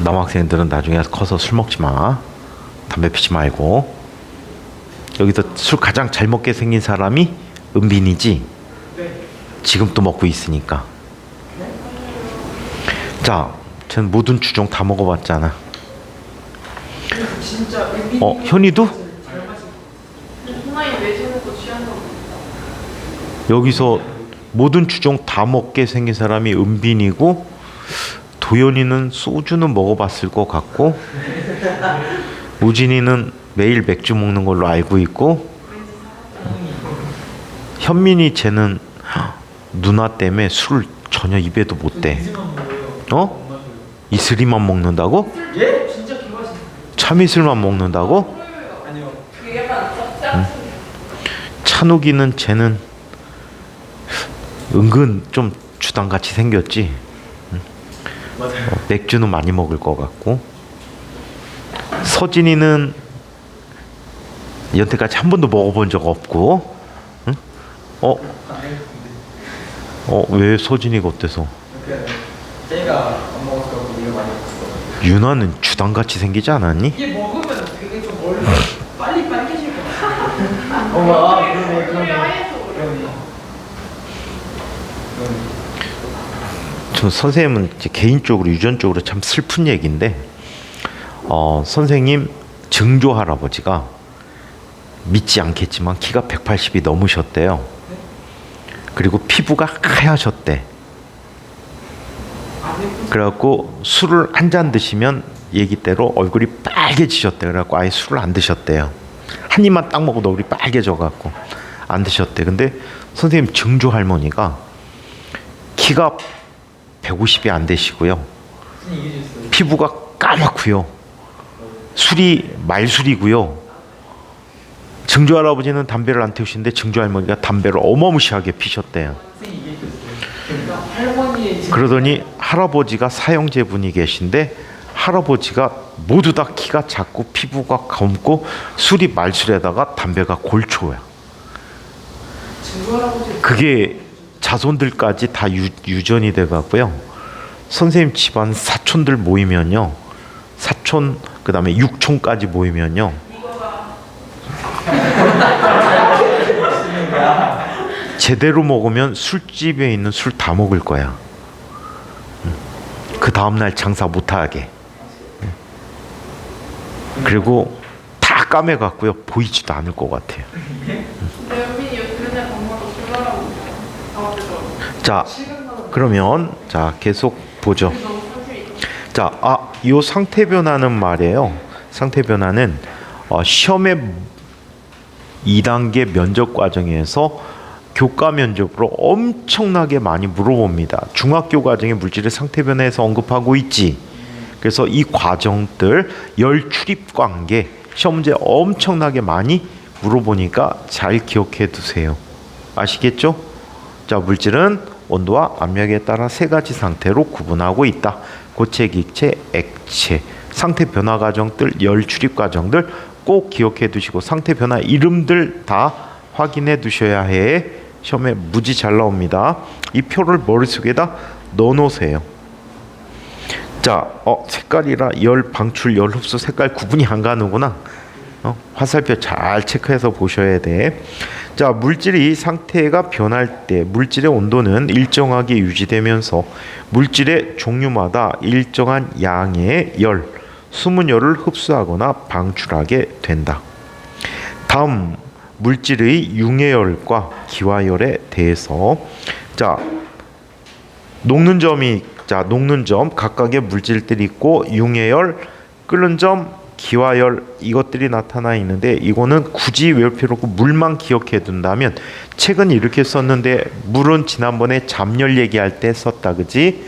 남학생들은 나중에 커서 술 먹지 마. 담배 피지 말고. 여기서 술 가장 잘 먹게 생긴 사람이 은빈이지? 네. 지금 또 먹고 있으니까. 자, 전 모든 주종 다 먹어봤잖아. 진짜 현이도? 순아이 외주먹고 취한다고. 여기서 모든 주종 다 먹게 생긴 사람이 은빈이고, 도연이는 소주는 먹어봤을 것 같고, 우진이는 매일 맥주 먹는 걸로 알고 있고, 현민이 쟤는 누나 때문에 술을 전혀 입에도 못 대. 이슬이만 먹는다고? 예? 진짜 기맛이. 참이슬만 먹는다고? 아니요. 그게 약간 짭짤. 찬욱이는 쟤는 은근 좀 주당같이 생겼지. 맞아요. 맥주는 많이 먹을 것 같고, 서진이는 여태까지 한 번도 먹어본 적 없고. 응? 왜 서진이가 어때서? 제가 안 먹어서 이거 많이 먹었어. 유나는 주당같이 생기지 않았니? 이게 먹으면 되게 좀 멀리 빨리 빨개질 것 같아. 그러네. 얼굴이 하얘서 그래. 저 선생님은 이제 개인적으로 유전적으로 참 슬픈 얘기인데, 선생님 증조 할아버지가 믿지 않겠지만 키가 180이 넘으셨대요. 그리고 피부가 하얗셨대. 그래갖고 술을 한 잔 드시면 얘기대로 얼굴이 빨개지셨대. 그래갖고 아예 술을 안 드셨대요. 한 입만 딱 먹어도 얼굴이 빨개져갖고 안 드셨대. 근데 선생님 증조 할머니가 키가 150이 안 되시고요, 피부가 까맣고요, 술이 말술이고요. 증조 할아버지는 담배를 안 태우시는데 증조 할머니가 담배를 어마무시하게 피셨대요. 그러더니 할아버지가 사형제 분이 계신데, 할아버지가 모두 다 키가 작고 피부가 검고 술이 말술에다가 담배가 골초야. 그게 자손들까지 다 유전이 돼 갖고요. 선생님 집안 사촌들 모이면요, 사촌 그다음에 육촌까지 모이면요, 제대로 먹으면 술집에 있는 술 다 먹을 거야. 그 다음날 장사 못하게. 그리고 다 까매갖고요, 보이지도 않을 것 같아요. 근데 연민이 맨날 엄마도 술하라고. 자, 그러면 자 계속 보죠. 너무 사실 자, 이 상태 변화는 말이에요. 상태 변화는 시험의 2단계 면접 과정에서 교과 면접으로 엄청나게 많이 물어봅니다. 중학교 과정의 물질의 상태 변화에서 언급하고 있지. 그래서 이 과정들 열 출입 관계 시험 문제 엄청나게 많이 물어보니까 잘 기억해 두세요. 아시겠죠? 자, 물질은 온도와 압력에 따라 세 가지 상태로 구분하고 있다. 고체, 기체, 액체. 상태 변화 과정들, 열 출입 과정들 꼭 기억해 두시고 상태 변화 이름들 다 확인해 두셔야 해. 시험에 무지 잘 나옵니다. 이 표를 머릿속에다 넣어 놓으세요. 자, 색깔이라 열 방출, 열 흡수 색깔 구분이 안 가는구나. 화살표 잘 체크해서 보셔야 돼. 자, 물질이 상태가 변할 때 물질의 온도는 일정하게 유지되면서 물질의 종류마다 일정한 양의 열, 수문열을 흡수하거나 방출하게 된다. 다음 물질의 융해열과 기화열에 대해서 녹는 점 각각의 물질들이 있고 융해열, 끓는 점, 기화열 이것들이 나타나 있는데 이거는 굳이 외울 필요 없고 물만 기억해 둔다면 책은 이렇게 썼는데 물은 지난번에 잡열 얘기할 때 썼다 그지?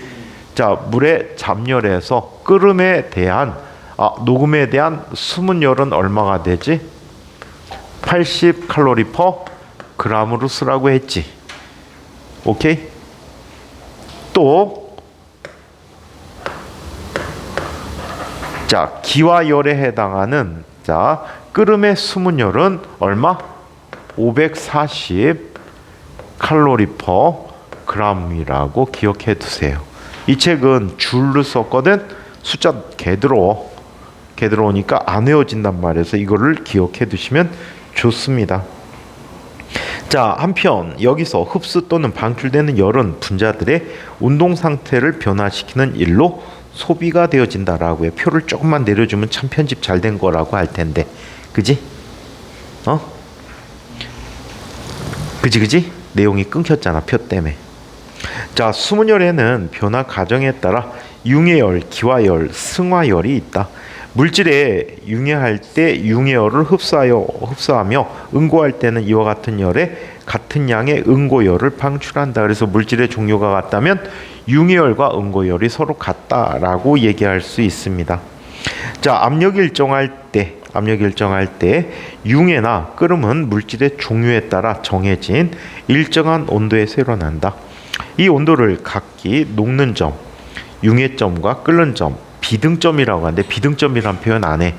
자, 물의 잡열에서 끓음에 대한 녹음에 대한 수문열은 얼마가 되지? 80 칼로리 퍼 g으로 쓰라고 했지. 오케이? 또 자, 기화열에 해당하는 끓음의 수문열은 얼마? 540 칼로리 퍼 g이라고 기억해 두세요. 이 책은 줄로 썼거든. 숫자 개 들어오니까 안 외워진단 말이어서 이거를 기억해 두시면 좋습니다. 자, 한편 여기서 흡수 또는 방출되는 열은 분자들의 운동 상태를 변화시키는 일로 소비가 되어진다라고요. 표를 조금만 내려주면 참 편집 잘 된 거라고 할 텐데, 그지? 그지? 내용이 끊겼잖아, 표 때문에. 자, 수문열에는 변화 과정에 따라 융해열, 기화열, 승화열이 있다. 물질에 융해할 때 융해열을 흡수하며 응고할 때는 이와 같은 열에 같은 양의 응고열을 방출한다. 그래서 물질의 종류가 같다면 융해열과 응고열이 서로 같다라고 얘기할 수 있습니다. 자, 압력 일정할 때 융해나 끓음은 물질의 종류에 따라 정해진 일정한 온도에서 일어난다. 이 온도를 각기 녹는 점, 융해점과 끓는 점, 비등점이라고 하는데 비등점이란 표현 안 해.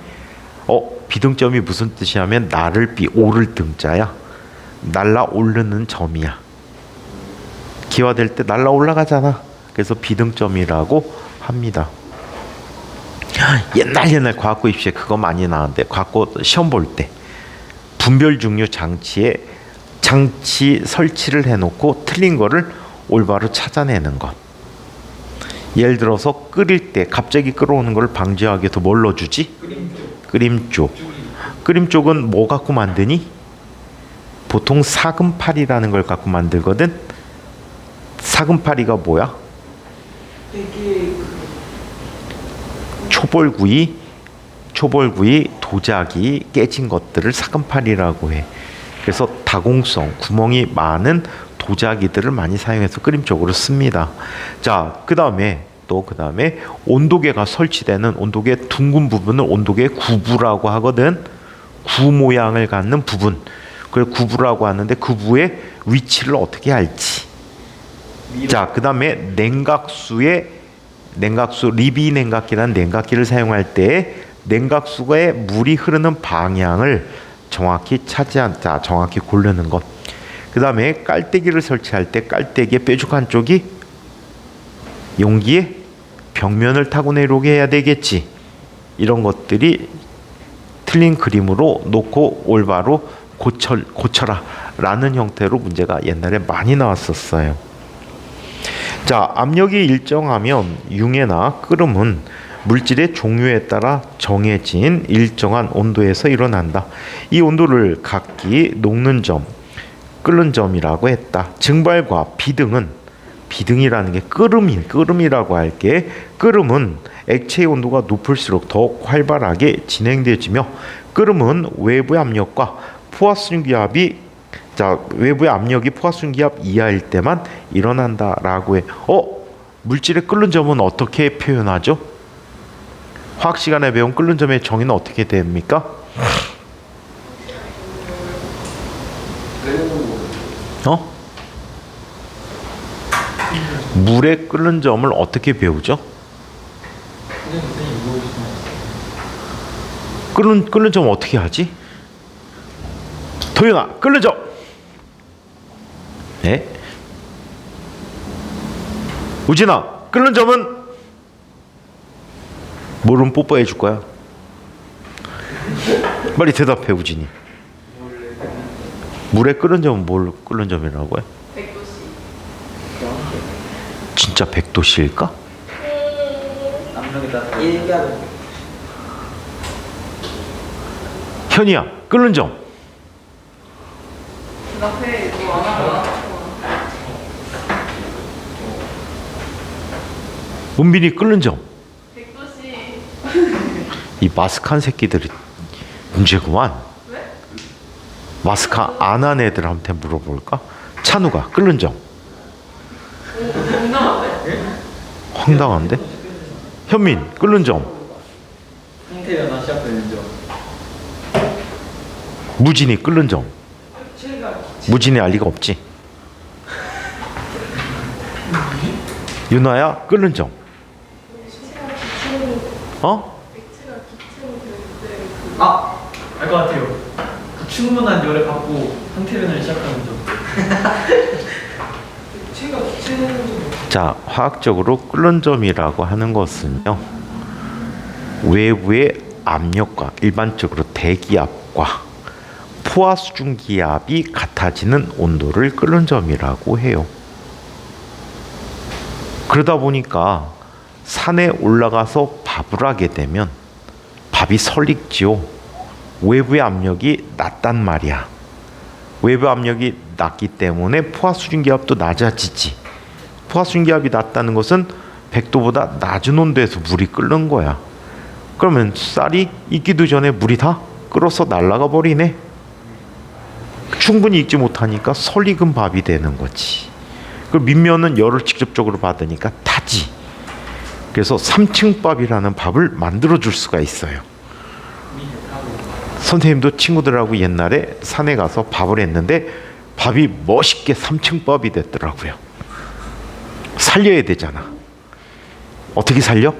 비등점이 무슨 뜻이냐면 나를 오를 등자야. 날라오르는 점이야. 기화될 때 날라올라가잖아. 그래서 비등점이라고 합니다. 옛날 과학고 입시에 그거 많이 나왔는데 과학고 시험 볼 때 분별 중류 장치 설치를 해놓고 틀린 거를 올바로 찾아내는 것. 예를 들어서 끓일 때 갑자기 끓어오는 걸 방지하기 위해서 뭘 넣어주지? 끓임쪽은 뭐 갖고 만드니? 보통 사금파리라는 걸 갖고 만들거든. 사금파리가 뭐야? 초벌구이 도자기 깨진 것들을 사금파리라고 해. 그래서 다공성 구멍이 많은 도자기들을 많이 사용해서 끓임쪽으로 씁니다. 자, 그 다음에 온도계가 설치되는 온도계 둥근 부분을 온도계 구부라고 하거든. 구 모양을 갖는 부분, 그걸 구부라고 하는데 구부의 위치를 어떻게 알지? 자, 그 다음에 냉각수 리비 냉각기라는 냉각기를 사용할 때 냉각수의 물이 흐르는 방향을 정확히 정확히 고르는 것. 그 다음에 깔때기를 설치할 때 깔때기의 뾰족한 쪽이 용기의 벽면을 타고 내려오게 해야 되겠지. 이런 것들이 틀린 그림으로 놓고 올바로 고쳐라 라는 형태로 문제가 옛날에 많이 나왔었어요. 자, 압력이 일정하면 융해나 끓음은 물질의 종류에 따라 정해진 일정한 온도에서 일어난다. 이 온도를 각기 녹는 점, 끓는 점이라고 했다. 증발과 비등은 비등이라는 게 끓음이라고 할게. 끓음은 액체의 온도가 높을수록 더욱 활발하게 진행되지며, 끓음은 외부의 압력과 포화수증기압이 외부의 압력이 포화수증기압 이하일 때만 일어난다라고 해. 물질의 끓는 점은 어떻게 표현하죠? 화학 시간에 배운 끓는 점의 정의는 어떻게 됩니까? 물의 끓는 점을 어떻게 배우죠? 끓는 점 어떻게 하지? 도영아, 끓는 점. 네? 우진아, 끓는 점은 뭐를 뽀뽀해 줄 거야? 빨리 대답해, 우진이. 물의 끓는 점은 뭘 끓는 점이라고 해? 100도씨. 진짜 100도씨일까? 압력에다 얘기하는 현이야, 끓는 점. 앞에 이거 안 하고 은빈이 끓는 점. 100도씨. 이 마스크한 새끼들이 문제구만. 왜? 마스크 안 한 애들한테 물어볼까? 찬우가 끓는 점. 농담한데? 황당한데? 현민 끓는 점. 상태 변화 시작되는 점. 무진이 끓는 점. 무진이 알 리가 없지. 윤아야 끓는 점. 알 것 같아요. 그 충분한 열에 받고 상태 변화를 시작하는 점. 자, 화학적으로 끓는 점이라고 하는 것은요, 외부의 압력과 일반적으로 대기압과 포화수증기압이 같아지는 온도를 끓는 점이라고 해요. 그러다 보니까 산에 올라가서 밥을 하게 되면 밥이 설익지요. 외부의 압력이 낮단 말이야. 외부 압력이 낮기 때문에 포화수증기압도 낮아지지. 포화수증기압이 낮다는 것은 100도보다 낮은 온도에서 물이 끓는 거야. 그러면 쌀이 익기도 전에 물이 다 끓어서 날아가 버리네. 충분히 익지 못하니까 설익은 밥이 되는 거지. 그 밑면은 열을 직접적으로 받으니까 타지. 그래서 3층밥이라는 밥을 만들어 줄 수가 있어요. 선생님도 친구들하고 옛날에 산에 가서 밥을 했는데 밥이 멋있게 3층밥이 됐더라고요. 살려야 되잖아. 어떻게 살려?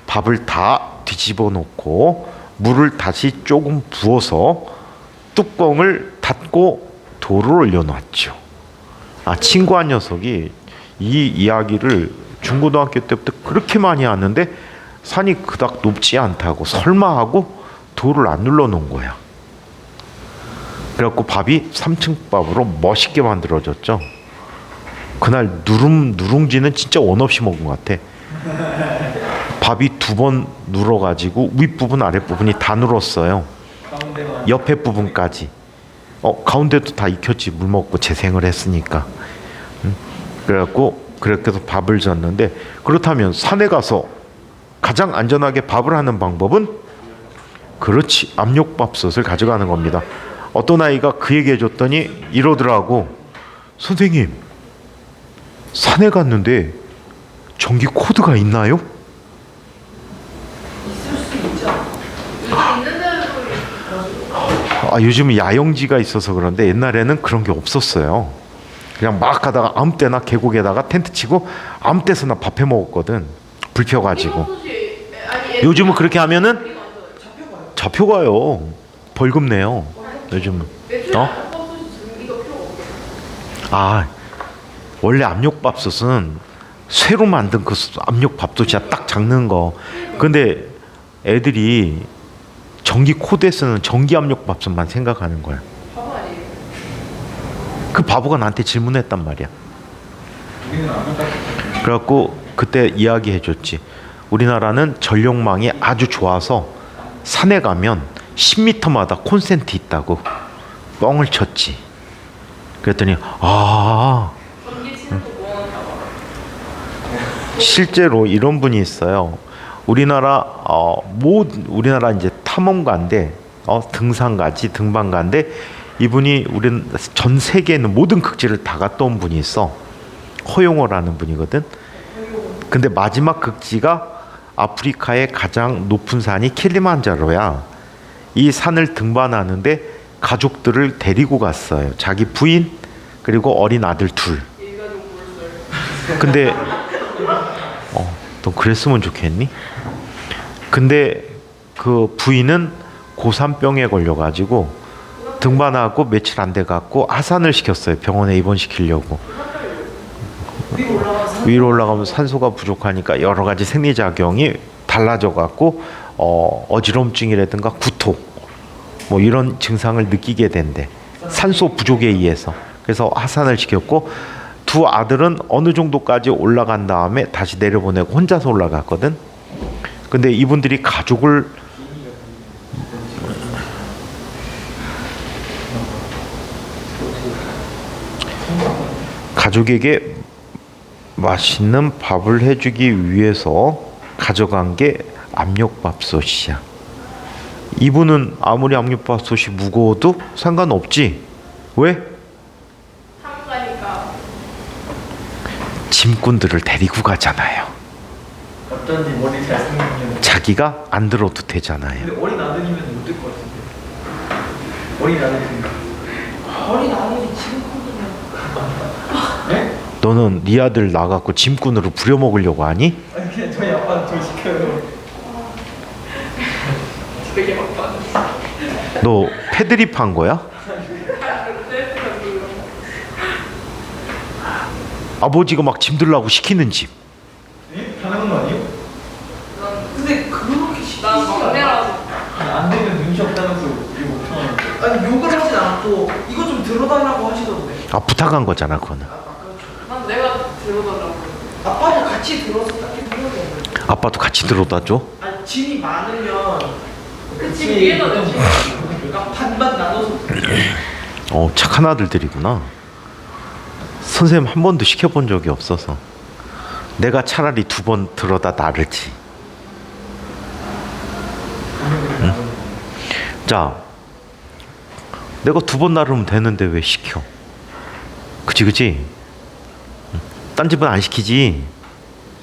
밥을 다 뒤집어 놓고 물을 다시 조금 부어서 뚜껑을 닫고 돌을 올려놨죠. 친구 한 녀석이 이 이야기를 중고등학교 때부터 그렇게 많이 하는데 산이 그닥 높지 않다고 설마 하고 돌을 안 눌러놓은 거야. 그래갖고 밥이 3층 밥으로 멋있게 만들어졌죠. 그날 누룽지는 진짜 원 없이 먹은 것 같아. 밥이 2번 눌어가지고 윗부분 아랫부분이 다 눌었어요. 옆에 부분까지. 가운데도 다 익혔지. 물 먹고 재생을 했으니까. 그래갖고 그렇게 해서 밥을 졌는데, 그렇다면 산에 가서 가장 안전하게 밥을 하는 방법은, 그렇지, 압력밥솥을 가져가는 겁니다. 어떤 아이가 그 얘기 해줬더니 이러더라고. 선생님, 산에 갔는데 전기 코드가 있나요? 있을 수 있죠. 있는 대로 요즘은 야영지가 있어서 그런데 옛날에는 그런 게 없었어요. 그냥 막 가다가 아무 때나 계곡에다가 텐트 치고 아무 때서나 밥해 먹었거든. 불 펴가지고. 요즘은 그렇게 하면은 잡혀가요. 벌금 내요. 요즘은. 원래 압력밥솥은 쇠로 만든 그 압력밥솥이야. 딱 작는 거. 근데 애들이 전기 코드에 쓰는 전기 압력밥솥만 생각하는 거야. 그 바보가 나한테 질문했단 말이야. 그래갖고 그때 이야기해줬지. 우리나라는 전력망이 아주 좋아서 산에 가면 10m마다 콘센트 있다고 뻥을 쳤지. 그랬더니 실제로 이런 분이 있어요. 우리나라 이제 탐험가인데 등산가지 등반가인데 이분이 우리 전 세계에 있는 모든 극지를 다 갔다 온 분이 있어. 허용호라는 분이거든. 근데 마지막 극지가 아프리카의 가장 높은 산이 킬리만자로야. 이 산을 등반하는데 가족들을 데리고 갔어요. 자기 부인 그리고 어린 아들 둘. 근데 너 그랬으면 좋겠니? 근데 그 부인은 고산병에 걸려가지고 등반하고 며칠 안 돼갖고 하산을 시켰어요. 병원에 입원시키려고. 위로 올라가면 산소가 부족하니까 여러 가지 생리작용이 달라져갖고 어지럼증이라든가 구토 뭐 이런 증상을 느끼게 된대. 산소 부족에 의해서. 그래서 하산을 시켰고 두 아들은 어느 정도까지 올라간 다음에 다시 내려보내고 혼자서 올라갔거든. 근데 이분들이 가족에게 맛있는 밥을 해주기 위해서 가져간 게 압력밥솥이야. 이분은 아무리 압력밥솥이 무거워도 상관없지. 왜? 탐험가니까. 짐꾼들을 데리고 가잖아요. 어쩐지 머리 잘생기면. 자기가 안 들어도 되잖아요. 근데 어린 아들이면 못 될 것 같은데. 어린 아들이면. 어린 아들이 지금 크거든요. 네? 너는 네 아들 나갖고 짐꾼으로 부려먹으려고 하니? 아니 그냥 저희 아빠는 저 시켜요. 되게 막판. 너 패드립 한 거야? 아버지가 막 짐 들라고 시키는 집. 네? 가능한 거 아니에요? 근데 그렇게 난 막내라서. 안 되면 눈치 없다면서 이거 못하는 거. 아니 욕을 하진 않고 이거 좀 들어달라고 하시던데. 아 부탁한 거잖아 그거는. 난 내가 들어달라고. 아빠도 같이 들어서 딱히 필요해요. 아빠도 같이 들어다 줘? 아니 짐이 많으면 그집 위에다 내고. 그러니까 반반 나눠서. 착한 아들들이구나. 선생님 한 번도 시켜본 적이 없어서 내가 차라리 2번 들어다 나르지. 응? 자, 내가 2번 나르면 되는데 왜 시켜? 그치? 딴 집은 안 시키지.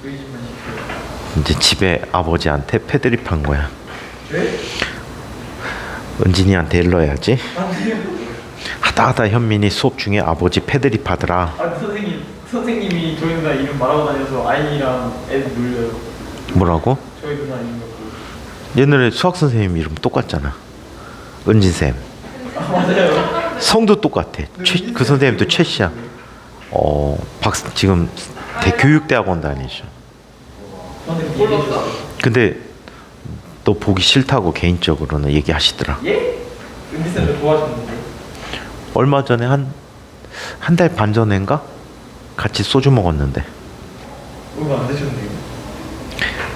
저희 집만 시켜요. 이제 집에 아버지한테 패드립 한 거야. 네? 은진이한테 일러야지. 아니요. 하다 현민이 수업 중에 아버지 패드립 하더라. 아 선생님이 저희 누나 이름 말하고 다녀서 아이랑 애 놀려요. 뭐라고? 저희 누나 이름 갖고. 옛날에 수학 선생님 이름 똑같잖아. 은진쌤. 아 맞아요. 성도 똑같아. 그 선생님도 최 씨야. 지금 교육대학원 다니셔. 몰랐어? 근데 너 보기 싫다고 개인적으로는 얘기하시더라. 예? 은지쌤도 좋아하셨는데. 얼마 전에 한 달 반 전인가 같이 소주 먹었는데. 얼마 안 되셨네요.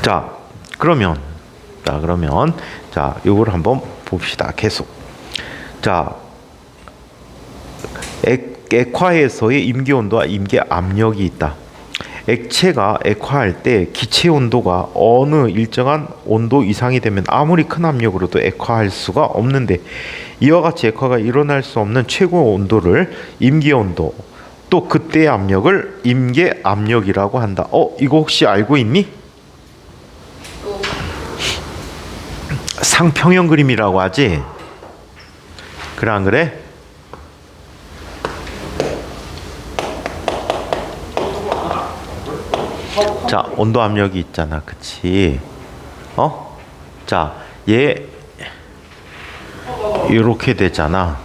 자 그러면 요걸 한번 봅시다. 계속. 자 액화에서의 임계 온도와 임계 압력이 있다. 액체가 액화할 때 기체 온도가 어느 일정한 온도 이상이 되면 아무리 큰 압력으로도 액화할 수가 없는데 이와 같이 액화가 일어날 수 없는 최고 온도를 임계 온도, 또 그때의 압력을 임계 압력이라고 한다. 이거 혹시 알고 있니? 상평형 그림이라고 하지? 그래 안 그래? 자, 온도 압력이 있잖아. 그치? 자, 얘 이렇게 되잖아.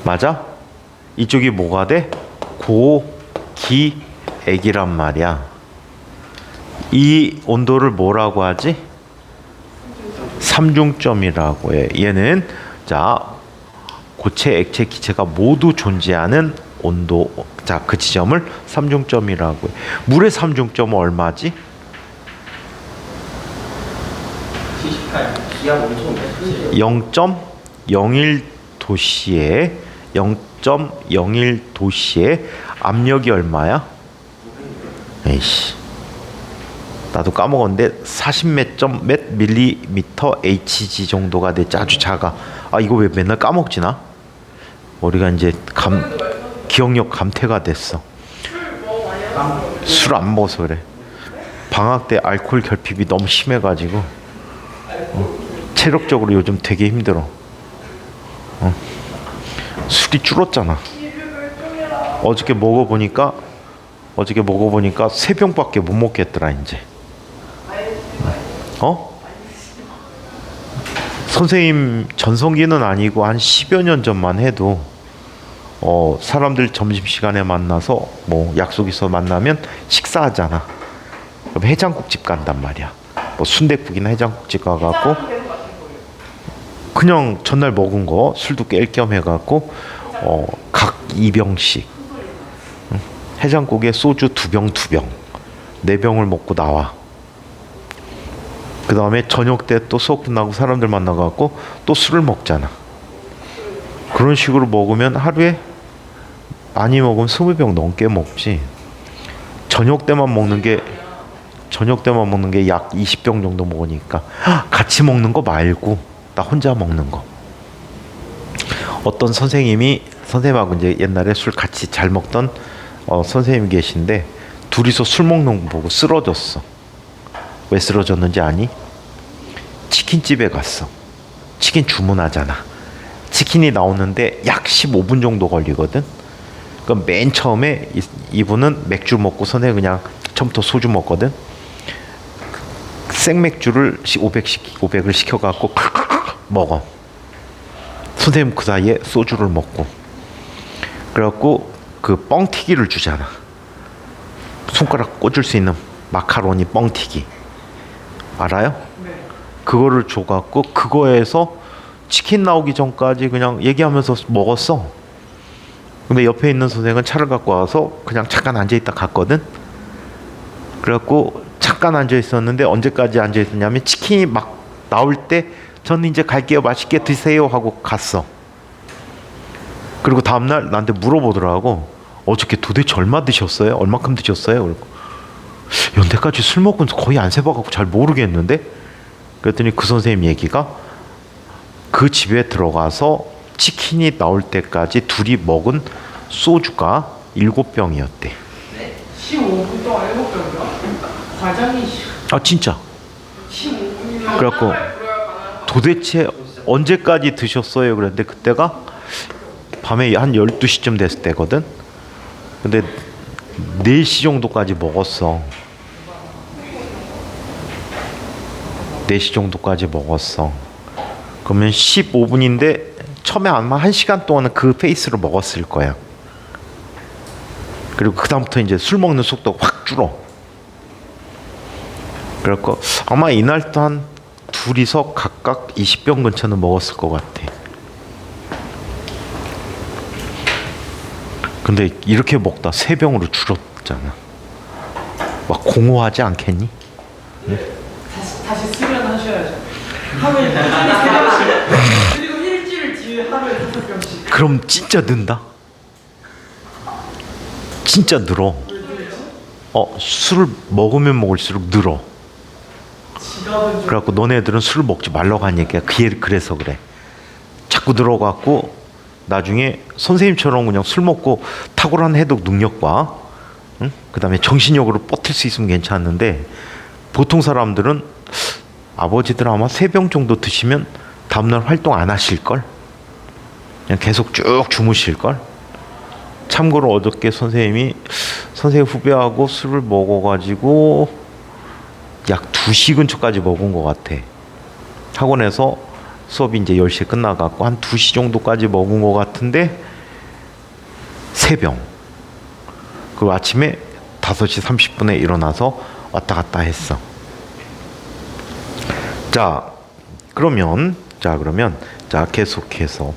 맞아? 이쪽이 뭐가 돼? 고기액이란 말이야. 이 온도를 뭐라고 하지? 삼중점이라고 해. 얘는 자, 고체, 액체, 기체가 모두 존재하는 온도, 자, 그 지점을 삼중점이라고 해. 물의 삼중점은 얼마지? 78. 기압 엄청 높으세요. 0.01도씨에 0.01도씨에 압력이 얼마야? 에이씨. 나도 까먹었는데 40몇 밀리미터 Hg 정도가 됐지. 아주 작아. 아 이거 왜 맨날 까먹지나? 우리가 이제 기억력 감퇴가 됐어. 술 안 먹어서 그래. 방학 때 알코올 결핍이 너무 심해가지고 체력적으로 요즘 되게 힘들어. 술이 줄었잖아. 어저께 먹어보니까 3병밖에 못 먹겠더라 이제. 선생님 전성기는 아니고 한 10여 년 전만 해도 사람들 점심시간에 만나서 뭐 약속 있어 만나면 식사하잖아. 그럼 해장국집 간단 말이야. 뭐 순댓국이나 해장국집 가갖고 그냥 전날 먹은 거 술도 깰 겸 해갖고 각 2병씩 해장국에 소주 2병 4병을 먹고 나와. 그 다음에 저녁 때 또 수업 끝나고 사람들 만나갖고 또 술을 먹잖아. 그런 식으로 먹으면 하루에 많이 먹으면 20병 넘게 먹지. 저녁 때만 먹는 게 약 20병 정도 먹으니까 같이 먹는 거 말고 나 혼자 먹는 거. 어떤 선생님하고 이제 옛날에 술 같이 잘 먹던 선생님 계신데 둘이서 술 먹는 거 보고 쓰러졌어. 왜 쓰러졌는지 아니? 치킨집에 갔어. 치킨 주문하잖아. 치킨이 나오는데 약 15분 정도 걸리거든. 그럼 맨 처음에 이분은 맥주 먹고 선에 그냥 처음부터 소주 먹거든. 생맥주를 500을 시켜갖고 먹어. 선생님 그 사이에 소주를 먹고. 그래갖고 그 뻥튀기를 주잖아. 손가락 꽂을 수 있는 마카로니 뻥튀기. 알아요? 네. 그거를 줘갖고 그거에서 치킨 나오기 전까지 그냥 얘기하면서 먹었어. 근데 옆에 있는 선생은 차를 갖고 와서 그냥 잠깐 앉아있다 갔거든. 그래갖고 잠깐 앉아있었는데 언제까지 앉아있었냐면 치킨이 막 나올 때 저는 이제 갈게요, 맛있게 드세요 하고 갔어. 그리고 다음날 나한테 물어보더라고. 어저께 도대체 얼마 드셨어요? 얼마큼 드셨어요? 그리고 연대까지 술 먹은 거의 안 세봐갖고 잘 모르겠는데. 그랬더니 그 선생님 얘기가 그 집에 들어가서 치킨이 나올 때까지 둘이 먹은 소주가 7병이었대. 15분 동안 7병이요? 과장이 아 진짜. 15분이면 그래갖고 도대체 언제까지 드셨어요? 그랬는데 그때가 밤에 한 12시쯤 됐을 때거든. 근데 4시 정도까지 먹었어. 4시 정도까지 먹었어. 그러면 15분인데 처음에 아마 1시간 동안은 그 페이스로 먹었을 거야. 그리고 그 다음부터 이제 술 먹는 속도가 확 줄어. 그래갖고 아마 이날도 한 둘이서 각각 20병 근처는 먹었을 것 같아. 근데 이렇게 먹다 3병으로 줄었잖아. 막 공허하지 않겠니? 응? 다시 수련하셔야죠. 하루에 꾸준히 3병씩. 그리고 일주일 뒤에 하루에 5병씩. 그럼 진짜 는다? 진짜 늘어. 술을 먹으면 먹을수록 늘어. 그래갖고 너네들은 술을 먹지 말라고 하니까 그래서 그래. 자꾸 늘어갖고 나중에 선생님처럼 그냥 술 먹고 탁월한 해독 능력과 응? 그다음에 정신력으로 버틸 수 있으면 괜찮은데 보통 사람들은 아버지들 아마 3병 정도 드시면 다음날 활동 안 하실걸? 그냥 계속 쭉 주무실걸? 참고로 어저께 선생님 후배하고 술을 먹어가지고 약 2시 근처까지 먹은 것 같아. 학원에서 수업이 이제 10시에 끝나갖고 한 2시 정도까지 먹은 것 같은데 3병. 그리고 아침에 5시 30분에 일어나서 왔다 갔다 했어. 그러면 계속해서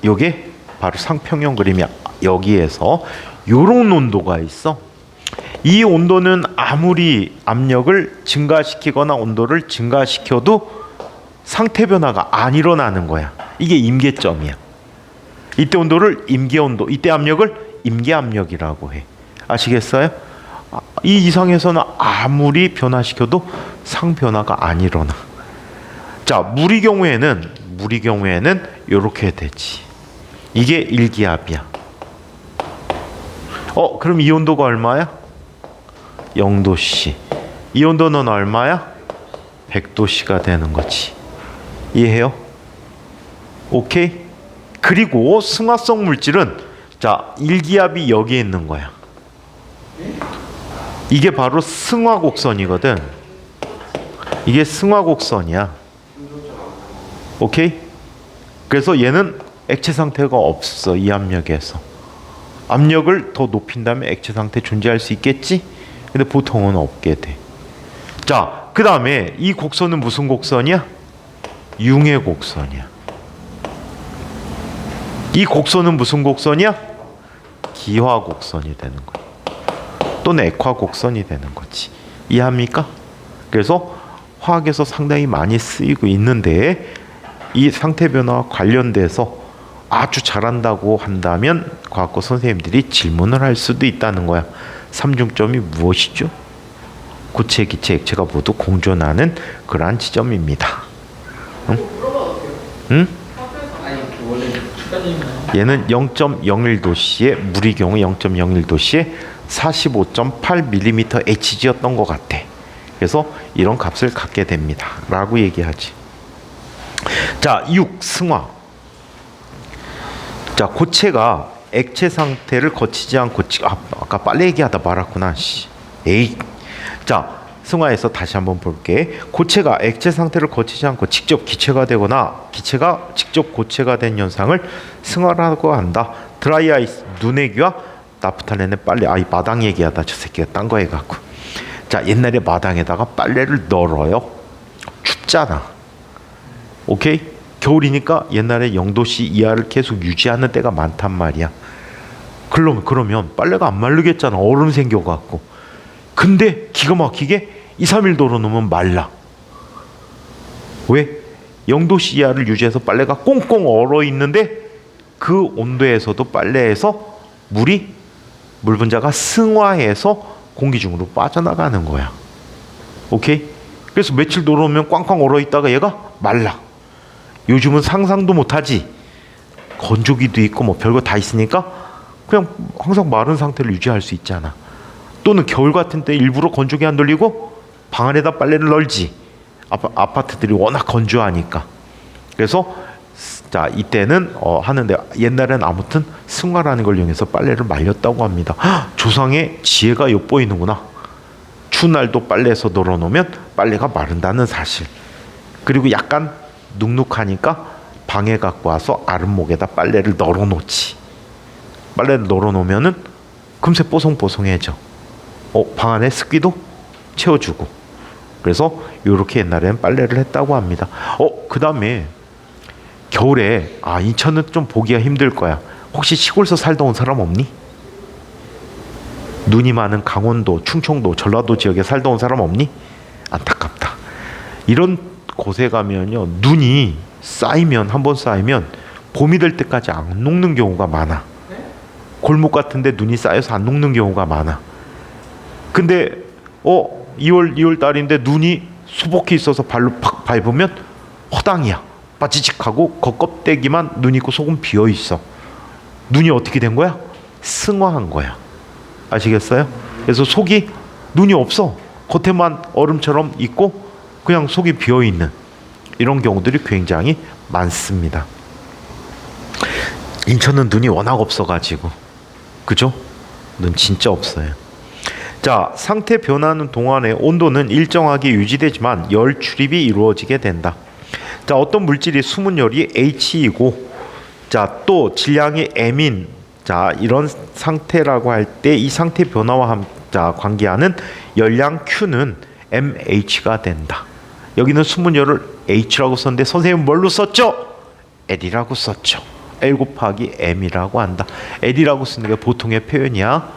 요게 바로 상평형 그림이야. 여기에서 요런 온도가 있어. 이 온도는 아무리 압력을 증가시키거나 온도를 증가시켜도 상태 변화가 안 일어나는 거야. 이게 임계점이야. 이때 온도를 임계온도, 이때 압력을 임계압력이라고 해. 아시겠어요? 이 이상에서는 아무리 변화시켜도 상변화가 안 일어나. 자, 물의 경우에는 이렇게 되지. 이게 일기압이야. 그럼 이 온도가 얼마야? 0도씨. 이 온도는 얼마야? 100도씨가 되는 거지. 이해해요? 오케이? 그리고 승화성 물질은 자, 일기압이 여기에 있는 거야. 이게 바로 승화곡선이거든. 이게 승화곡선이야. 오케이? 그래서 얘는 액체 상태가 없어. 이 압력에서. 압력을 더 높인다면 액체 상태 존재할 수 있겠지? 근데 보통은 없게 돼. 자, 그 다음에 이 곡선은 무슨 곡선이야? 융의 곡선이야. 이 곡선은 무슨 곡선이야? 기화 곡선이 되는 거야. 또는 액화 곡선이 되는 거지. 이해합니까? 그래서 화학에서 상당히 많이 쓰이고 있는데 이 상태 변화와 관련돼서 아주 잘한다고 한다면 과학고 선생님들이 질문을 할 수도 있다는 거야. 삼중점이 무엇이죠? 고체, 기체, 액체가 모두 공존하는 그러한 지점입니다. 응? 응? 아니 원래 추가적인 얘는 0.01도씨에 물의 경우 0.01도씨에 45.8mm Hg였던 것 같아. 그래서 이런 값을 갖게 됩니다. 라고 얘기하지. 자, 6. 승화. 자, 고체가 액체 상태를 거치지 않고 아까 빨리 얘기하다 말았구나. 에이. 자, 승화에서 다시 한번 볼게. 고체가 액체 상태를 거치지 않고 직접 기체가 되거나 기체가 직접 고체가 된 현상을 승화라고 한다. 드라이 아이스, 눈의 귀와 나프탈렌의 빨래. 이 마당 얘기하다 저 새끼가 딴 거 해갖고. 자, 옛날에 마당에다가 빨래를 널어요. 춥잖아. 오케이? 겨울이니까 옛날에 0도씨 이하를 계속 유지하는 때가 많단 말이야. 그러면 빨래가 안 마르겠잖아. 얼음 생겨갖고. 근데 기가 막히게 2, 3일 널어놓으면 말라. 왜? 0도씨 이하를 유지해서 빨래가 꽁꽁 얼어있는데 그 온도에서도 빨래에서 물 분자가 승화해서 공기 중으로 빠져나가는 거야. 오케이? 그래서 며칠 널어놓으면 꽝꽝 얼어있다가 얘가 말라. 요즘은 상상도 못하지. 건조기도 있고 뭐 별거 다 있으니까 그냥 항상 마른 상태를 유지할 수 있잖아. 또는 겨울 같은 때 일부러 건조기 안 돌리고 방 안에다 빨래를 널지. 아파트들이 워낙 건조하니까. 그래서 자, 이때는 하는데 옛날엔 아무튼 승화라는 걸 이용해서 빨래를 말렸다고 합니다. 조상의 지혜가 엿보이는구나. 추운 날도 빨래에서 널어놓으면 빨래가 마른다는 사실. 그리고 약간 눅눅하니까 방에 갖고 와서 아랫목에다 빨래를 널어놓지. 빨래를 널어놓으면은 금세 뽀송뽀송해져. 방 안에 습기도 채워주고. 그래서 이렇게 옛날에는 빨래를 했다고 합니다. 그 다음에 겨울에 인천은 좀 보기가 힘들 거야. 혹시 시골에서 살다 온 사람 없니? 눈이 많은 강원도, 충청도, 전라도 지역에 살다 온 사람 없니? 안타깝다. 이런 곳에 가면요, 눈이 한번 쌓이면 봄이 될 때까지 안 녹는 경우가 많아. 골목 같은데 눈이 쌓여서 안 녹는 경우가 많아. 근데 2월 달인데 눈이 수북히 있어서 발로 팍 밟으면 허당이야. 빠지직하고 겉껍데기만 눈 있고 속은 비어 있어. 눈이 어떻게 된 거야? 승화한 거야. 아시겠어요? 그래서 속이 눈이 없어. 겉에만 얼음처럼 있고 그냥 속이 비어 있는 이런 경우들이 굉장히 많습니다. 인천은 눈이 워낙 없어가지고, 그죠? 눈 진짜 없어요. 자, 상태 변하는 동안에 온도는 일정하게 유지되지만 열 출입이 이루어지게 된다. 자, 어떤 물질이 숨은 열이 H이고, 자, 또 질량이 M인, 자, 이런 상태라고 할 때 이 상태 변화와 관계하는 열량 Q는 MH가 된다. 여기는 숨은 열을 H라고 썼는데 선생님은 뭘로 썼죠? L이라고 썼죠. L 곱하기 M이라고 한다. L이라고 쓰는 게 보통의 표현이야.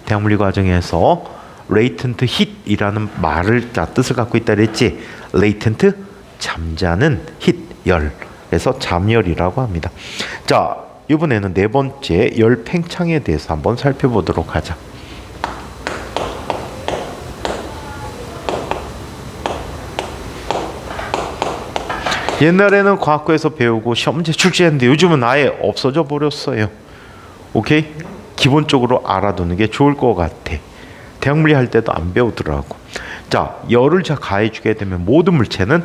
대학물리 과정에서 latent heat이라는 말을 뜻을 갖고 있다 그랬지. latent 잠자는 heat 열. 그래서 잠열이라고 합니다. 자, 이번에는 네 번째 열 팽창에 대해서 한번 살펴보도록 하자. 옛날에는 과학고에서 배우고 시험 문제 출제했는데 요즘은 아예 없어져 버렸어요. 오케이? 기본적으로 알아두는 게 좋을 것 같아. 대학 물리 할 때도 안 배우더라고. 자, 열을 가해주게 되면 모든 물체는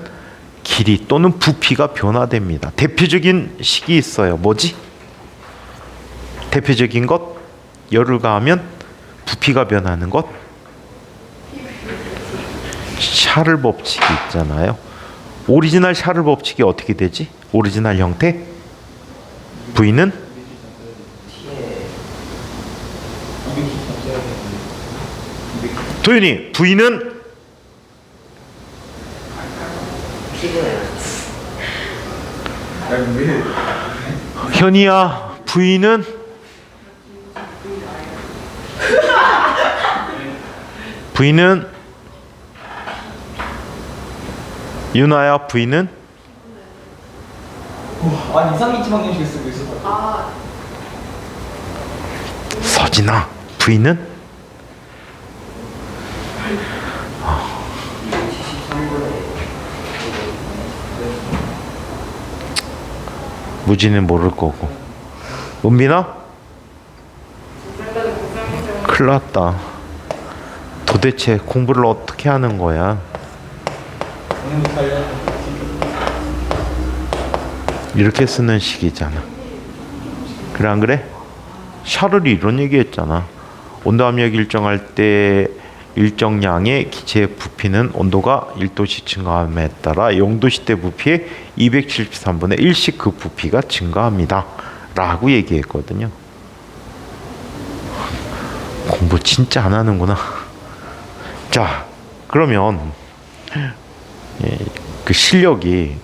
길이 또는 부피가 변화됩니다. 대표적인 식이 있어요. 뭐지? 대표적인 것? 열을 가하면 부피가 변하는 것? 샤를 법칙이 있잖아요. 오리지널 샤를 법칙이 어떻게 되지? 오리지널 형태? V는? 도윤이, V는? 현이야, V는? V는? 윤아야, V는? 아니 이상기치 방정식을 쓰고 있어. 아, 서진아, V는? 무지는 모를 거고. 은빈아? 큰일 났다. 도대체 공부를 어떻게 하는 거야? 이렇게 쓰는 식이잖아. 그래 안 그래? 샤를이 이런 얘기 했잖아. 온도 압력 일정할 때 일정량의 기체의 부피는 온도가 1도씩 증가함에 따라 0도씨 때 부피의 273분의 1씩 그 부피가 증가합니다. 라고 얘기했거든요. 공부 진짜 안 하는구나. 자, 그러면 그 실력이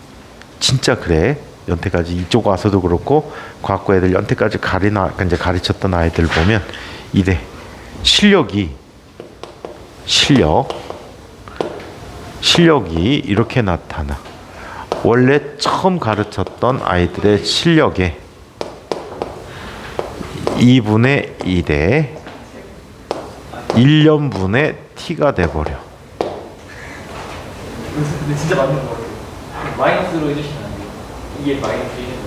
진짜 그래. 연태까지 이쪽 와서도 그렇고 과학고 애들 연태까지 이제 가르쳤던 아이들 보면 이래. 실력이 이렇게 나타나. 원래 처음 가르쳤던 아이들의 실력에 2분의 1에 1년분의 t가 돼버려. 근데 진짜 맞는 거 같아요. 마이너스로 해주시면 안 돼요. 이게 마이너스 1인데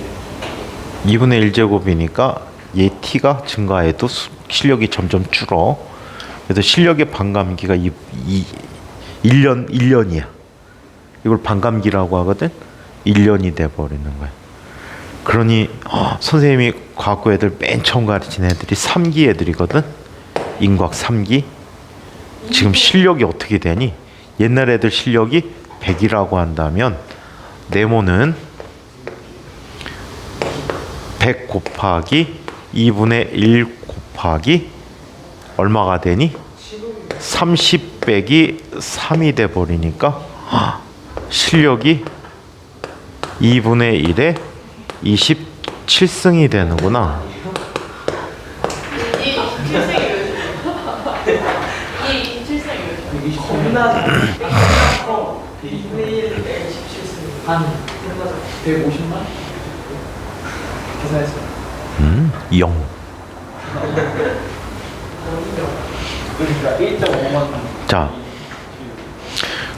2분의 1제곱이니까 얘 t가 증가해도 실력이 점점 줄어. 그래서 실력의 반감기가 1년이야. 이걸 반감기라고 하거든. 1년이 돼버리는 거야. 그러니 선생님이 과학고 애들 맨 처음 가르친 애들이 3기 애들이거든. 인과학 3기. 지금 실력이 어떻게 되니? 옛날 애들 실력이 100이라고 한다면 네모는 100 곱하기 2분의 1 곱하기 얼마가 되니? 30 빼기 3이 돼버리니까 실력이 2분의 1에 27승이 되는구나. 이 27생이요. 겁나 2분의 1 17승 한 150만? 계산했어. 0. 그러니까 1.5만. 자,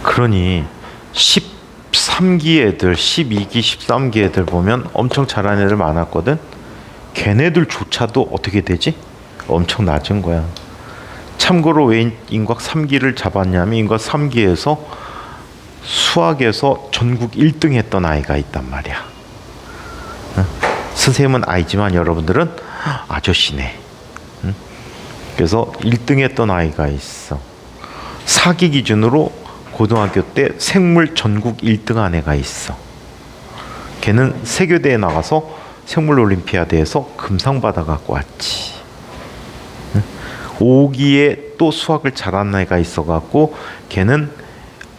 그러니 13기 애들, 12기, 13기 애들 보면 엄청 잘하는 애들 많았거든. 걔네들조차도 어떻게 되지? 엄청 낮은 거야. 참고로 왜 인과학 3기를 잡았냐면 인과학 3기에서 수학에서 전국 1등 했던 아이가 있단 말이야. 응? 선생님은 아이지만 여러분들은 아저씨네. 응? 그래서 1등 했던 아이가 있어. 4기 기준으로 고등학교 때 생물 전국 1등 한 애가 있어. 걔는 세교대에 나가서 생물 올림피아드에서 금상 받아 갖고 왔지. 5기에 또 수학을 잘하는 애가 있어 갖고 걔는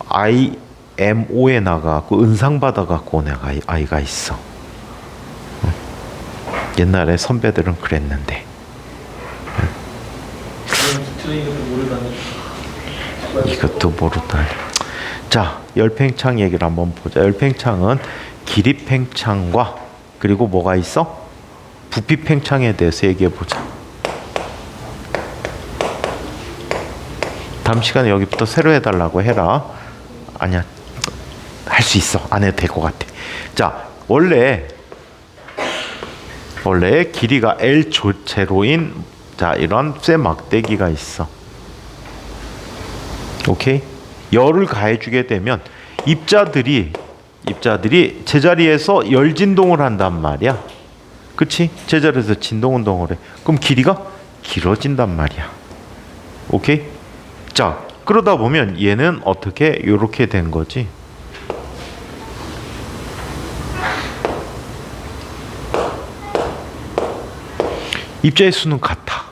IMO에 나가 갖고 은상 받아 갖고 온 아이가 있어. 옛날에 선배들은 그랬는데. 이것도 모르다니. 자, 열팽창 얘기를 한번 보자. 열팽창은 길이팽창과 그리고 뭐가 있어? 부피팽창에 대해서 얘기해 보자. 다음 시간에 여기부터 새로 해달라고 해라. 아니야, 할 수 있어. 안 해도 될 것 같아. 자, 원래 길이가 L 제로인 자 이런 쇠 막대기가 있어. 오케이? 열을 가해주게 되면 입자들이 제자리에서 열 진동을 한단 말이야. 그치? 제자리에서 진동 운동을 해. 그럼 길이가 길어진단 말이야. 오케이? 자, 그러다 보면 얘는 어떻게 요렇게 된 거지? 입자의 수는 같아.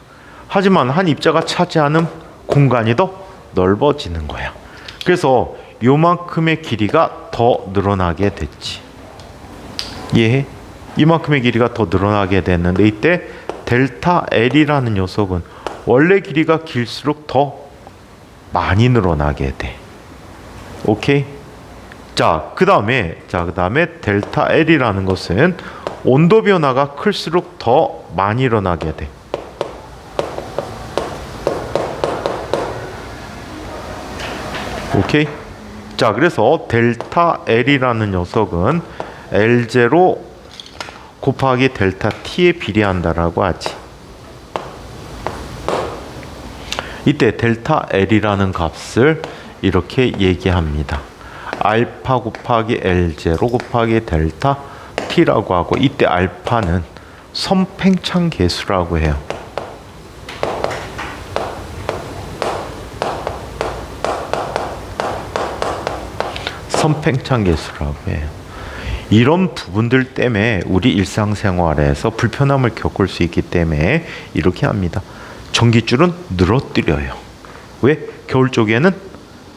하지만 한 입자가 차지하는 공간이 더 넓어지는 거야. 그래서 요만큼의 길이가 더 늘어나게 됐지. 이해해? 이만큼의 길이가 더 늘어나게 됐는데 이때 델타 L이라는 녀석은 원래 길이가 길수록 더 많이 늘어나게 돼. 오케이? 자, 그 다음에 델타 L이라는 것은 온도 변화가 클수록 더 많이 일어나게 돼. 오케이? 자, 그래서 델타 L이라는 녀석은 L0 곱하기 델타 T에 비례한다라고 하지. 이때 델타 L이라는 값을 이렇게 얘기합니다. 알파 곱하기 L0 곱하기 델타 T라고 하고, 이때 알파는 선팽창 계수라고 해요. 선팽창 계수라고 해요. 이런 부분들 때문에 우리 일상생활에서 불편함을 겪을 수 있기 때문에 이렇게 합니다. 전기줄은 늘어뜨려요. 왜? 겨울 쪽에는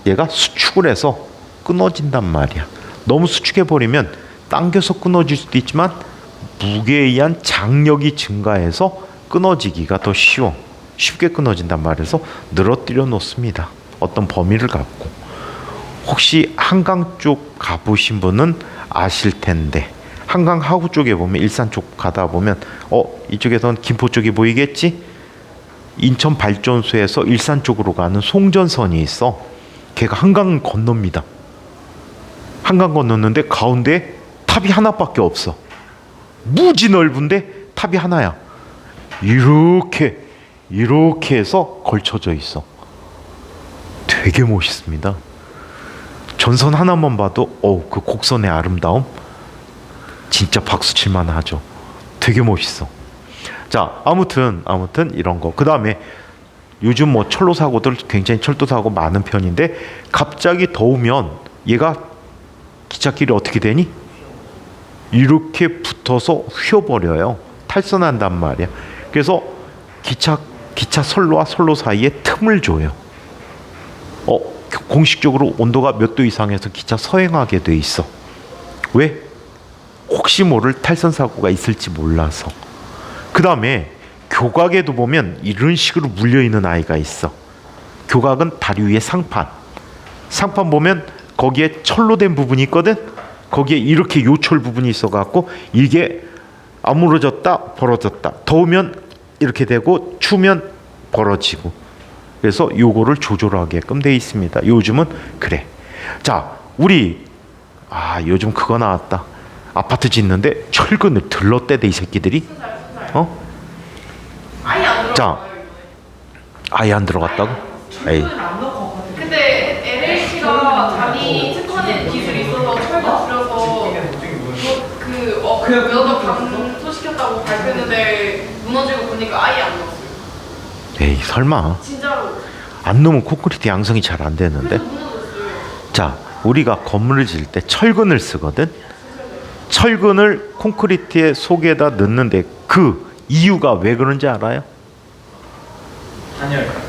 얘가 수축을 해서 끊어진단 말이야. 너무 수축해버리면 당겨서 끊어질 수도 있지만 무게에 의한 장력이 증가해서 끊어지기가 더 쉽게 끊어진단 말이어서 늘어뜨려 놓습니다. 어떤 범위를 갖고. 혹시 한강 쪽 가보신 분은 아실 텐데, 한강 하구 쪽에 보면, 일산 쪽 가다 보면 이쪽에선 김포 쪽이 보이겠지? 인천 발전소에서 일산 쪽으로 가는 송전선이 있어. 걔가 한강 건넙니다. 한강 건넜는데 가운데 탑이 하나밖에 없어. 무지 넓은데 탑이 하나야. 이렇게 해서 걸쳐져 있어. 되게 멋있습니다. 전선 하나만 봐도 그 곡선의 아름다움 진짜 박수 칠만 하죠. 되게 멋있어. 자, 아무튼 이런 거. 그 다음에 요즘 뭐 철로 사고들 굉장히 철도 사고 많은 편인데, 갑자기 더우면 얘가 기찻길이 어떻게 되니? 이렇게 붙어서 휘어버려요. 탈선한단 말이야. 그래서 기차 선로와 선로 사이에 틈을 줘요. 공식적으로 온도가 몇 도 이상에서 기차 서행하게 돼 있어. 왜? 혹시 모를 탈선 사고가 있을지 몰라서. 그 다음에 교각에도 보면 이런 식으로 물려있는 아이가 있어. 교각은 다리 위에 상판 보면 거기에 철로 된 부분이 있거든. 거기에 이렇게 요철 부분이 있어갖고 이게 아물어졌다 벌어졌다, 더우면 이렇게 되고 추우면 벌어지고, 그래서 요거를 조절하게끔 돼 있습니다. 요즘은 그래. 자, 우리 요즘 그거 나왔다. 아파트 짓는데 철근을 들렀대대 이 새끼들이. 아예 안 들어가요. 자, 아예 안 들어갔다고? 에이. 근데 LH가 자기 특허낸 기술이 있어서 철거 줄여서 면허 감소시켰다고 발표했는데 무너지고 보니까 아예 안 넣었어요. 에이, 설마. 진짜로. 안 넣으면 콘크리트 양성이 잘 안 되는데. 자, 우리가 건물을 지을 때 철근을 쓰거든. 철근을 콘크리트의 속에다 넣는데 그 이유가 왜 그런지 알아요?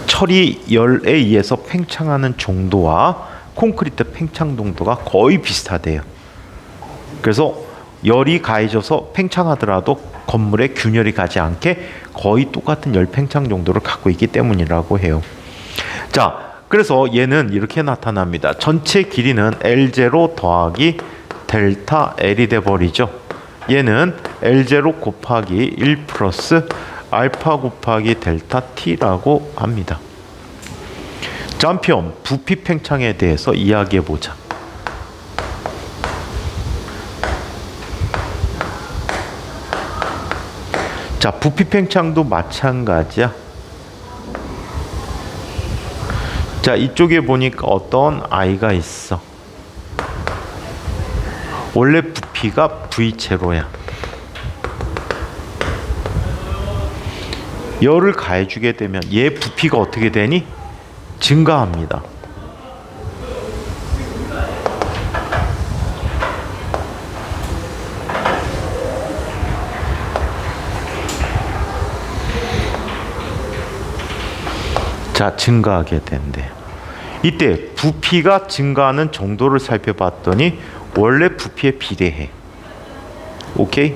철이 열에 의해서 팽창하는 정도와 콘크리트 팽창 정도가 거의 비슷하대요. 그래서 열이 가해져서 팽창하더라도 건물에 균열이 가지 않게 거의 똑같은 열 팽창 정도를 갖고 있기 때문이라고 해요. 자, 그래서 얘는 이렇게 나타납니다. 전체 길이는 L0 더하기 델타 L이 돼버리죠. 얘는 L0 곱하기 1 플러스 알파 곱하기 델타 T라고 합니다. 자, 한편 부피 팽창에 대해서 이야기해 보자. 자, 부피 팽창도 마찬가지야. 자, 이쪽에 보니까 어떤 I가 있어. 원래 부피가 V제로야. 열을 가해주게 되면 얘 부피가 어떻게 되니? 증가합니다. 자, 증가하게 된대요. 이때 부피가 증가하는 정도를 살펴봤더니 원래 부피에 비례해. 오케이?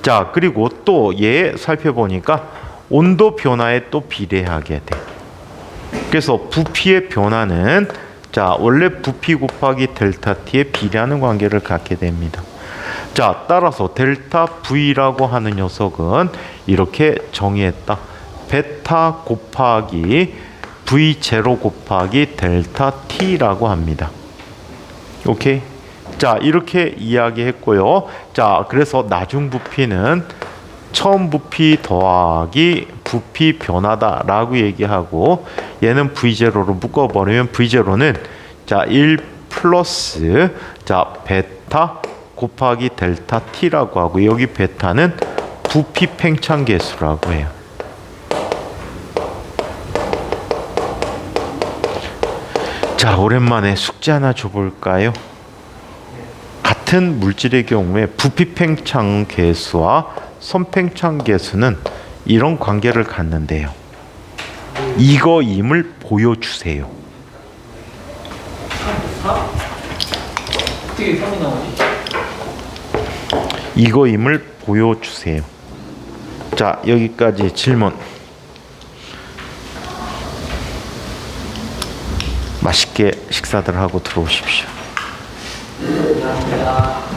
자, 그리고 또 얘 살펴보니까 온도 변화에 또 비례하게 돼. 그래서 부피의 변화는 자, 원래 부피 곱하기 델타 T에 비례하는 관계를 갖게 됩니다. 자, 따라서 델타 V라고 하는 녀석은 이렇게 정의했다. 베타 곱하기 V0 곱하기 델타 T라고 합니다. 오케이? 자, 이렇게 이야기했고요. 자, 그래서 나중 부피는 처음 부피 더하기 부피 변화다라고 얘기하고 얘는 V0로 묶어버리면 V0는 자, 1 플러스 자, 베타 곱하기 델타 T라고 하고 여기 베타는 부피 팽창 계수라고 해요. 자, 오랜만에 숙제 하나 줘볼까요? 같은 물질의 경우에 부피 팽창 계수와 선팽창 계수는 이런 관계를 갖는데요. 이거임을 보여주세요. 어떻게 3이 나오지? 이거임을 보여주세요. 자, 여기까지 질문. 맛있게 식사들 하고 들어오십시오. 감사합니다.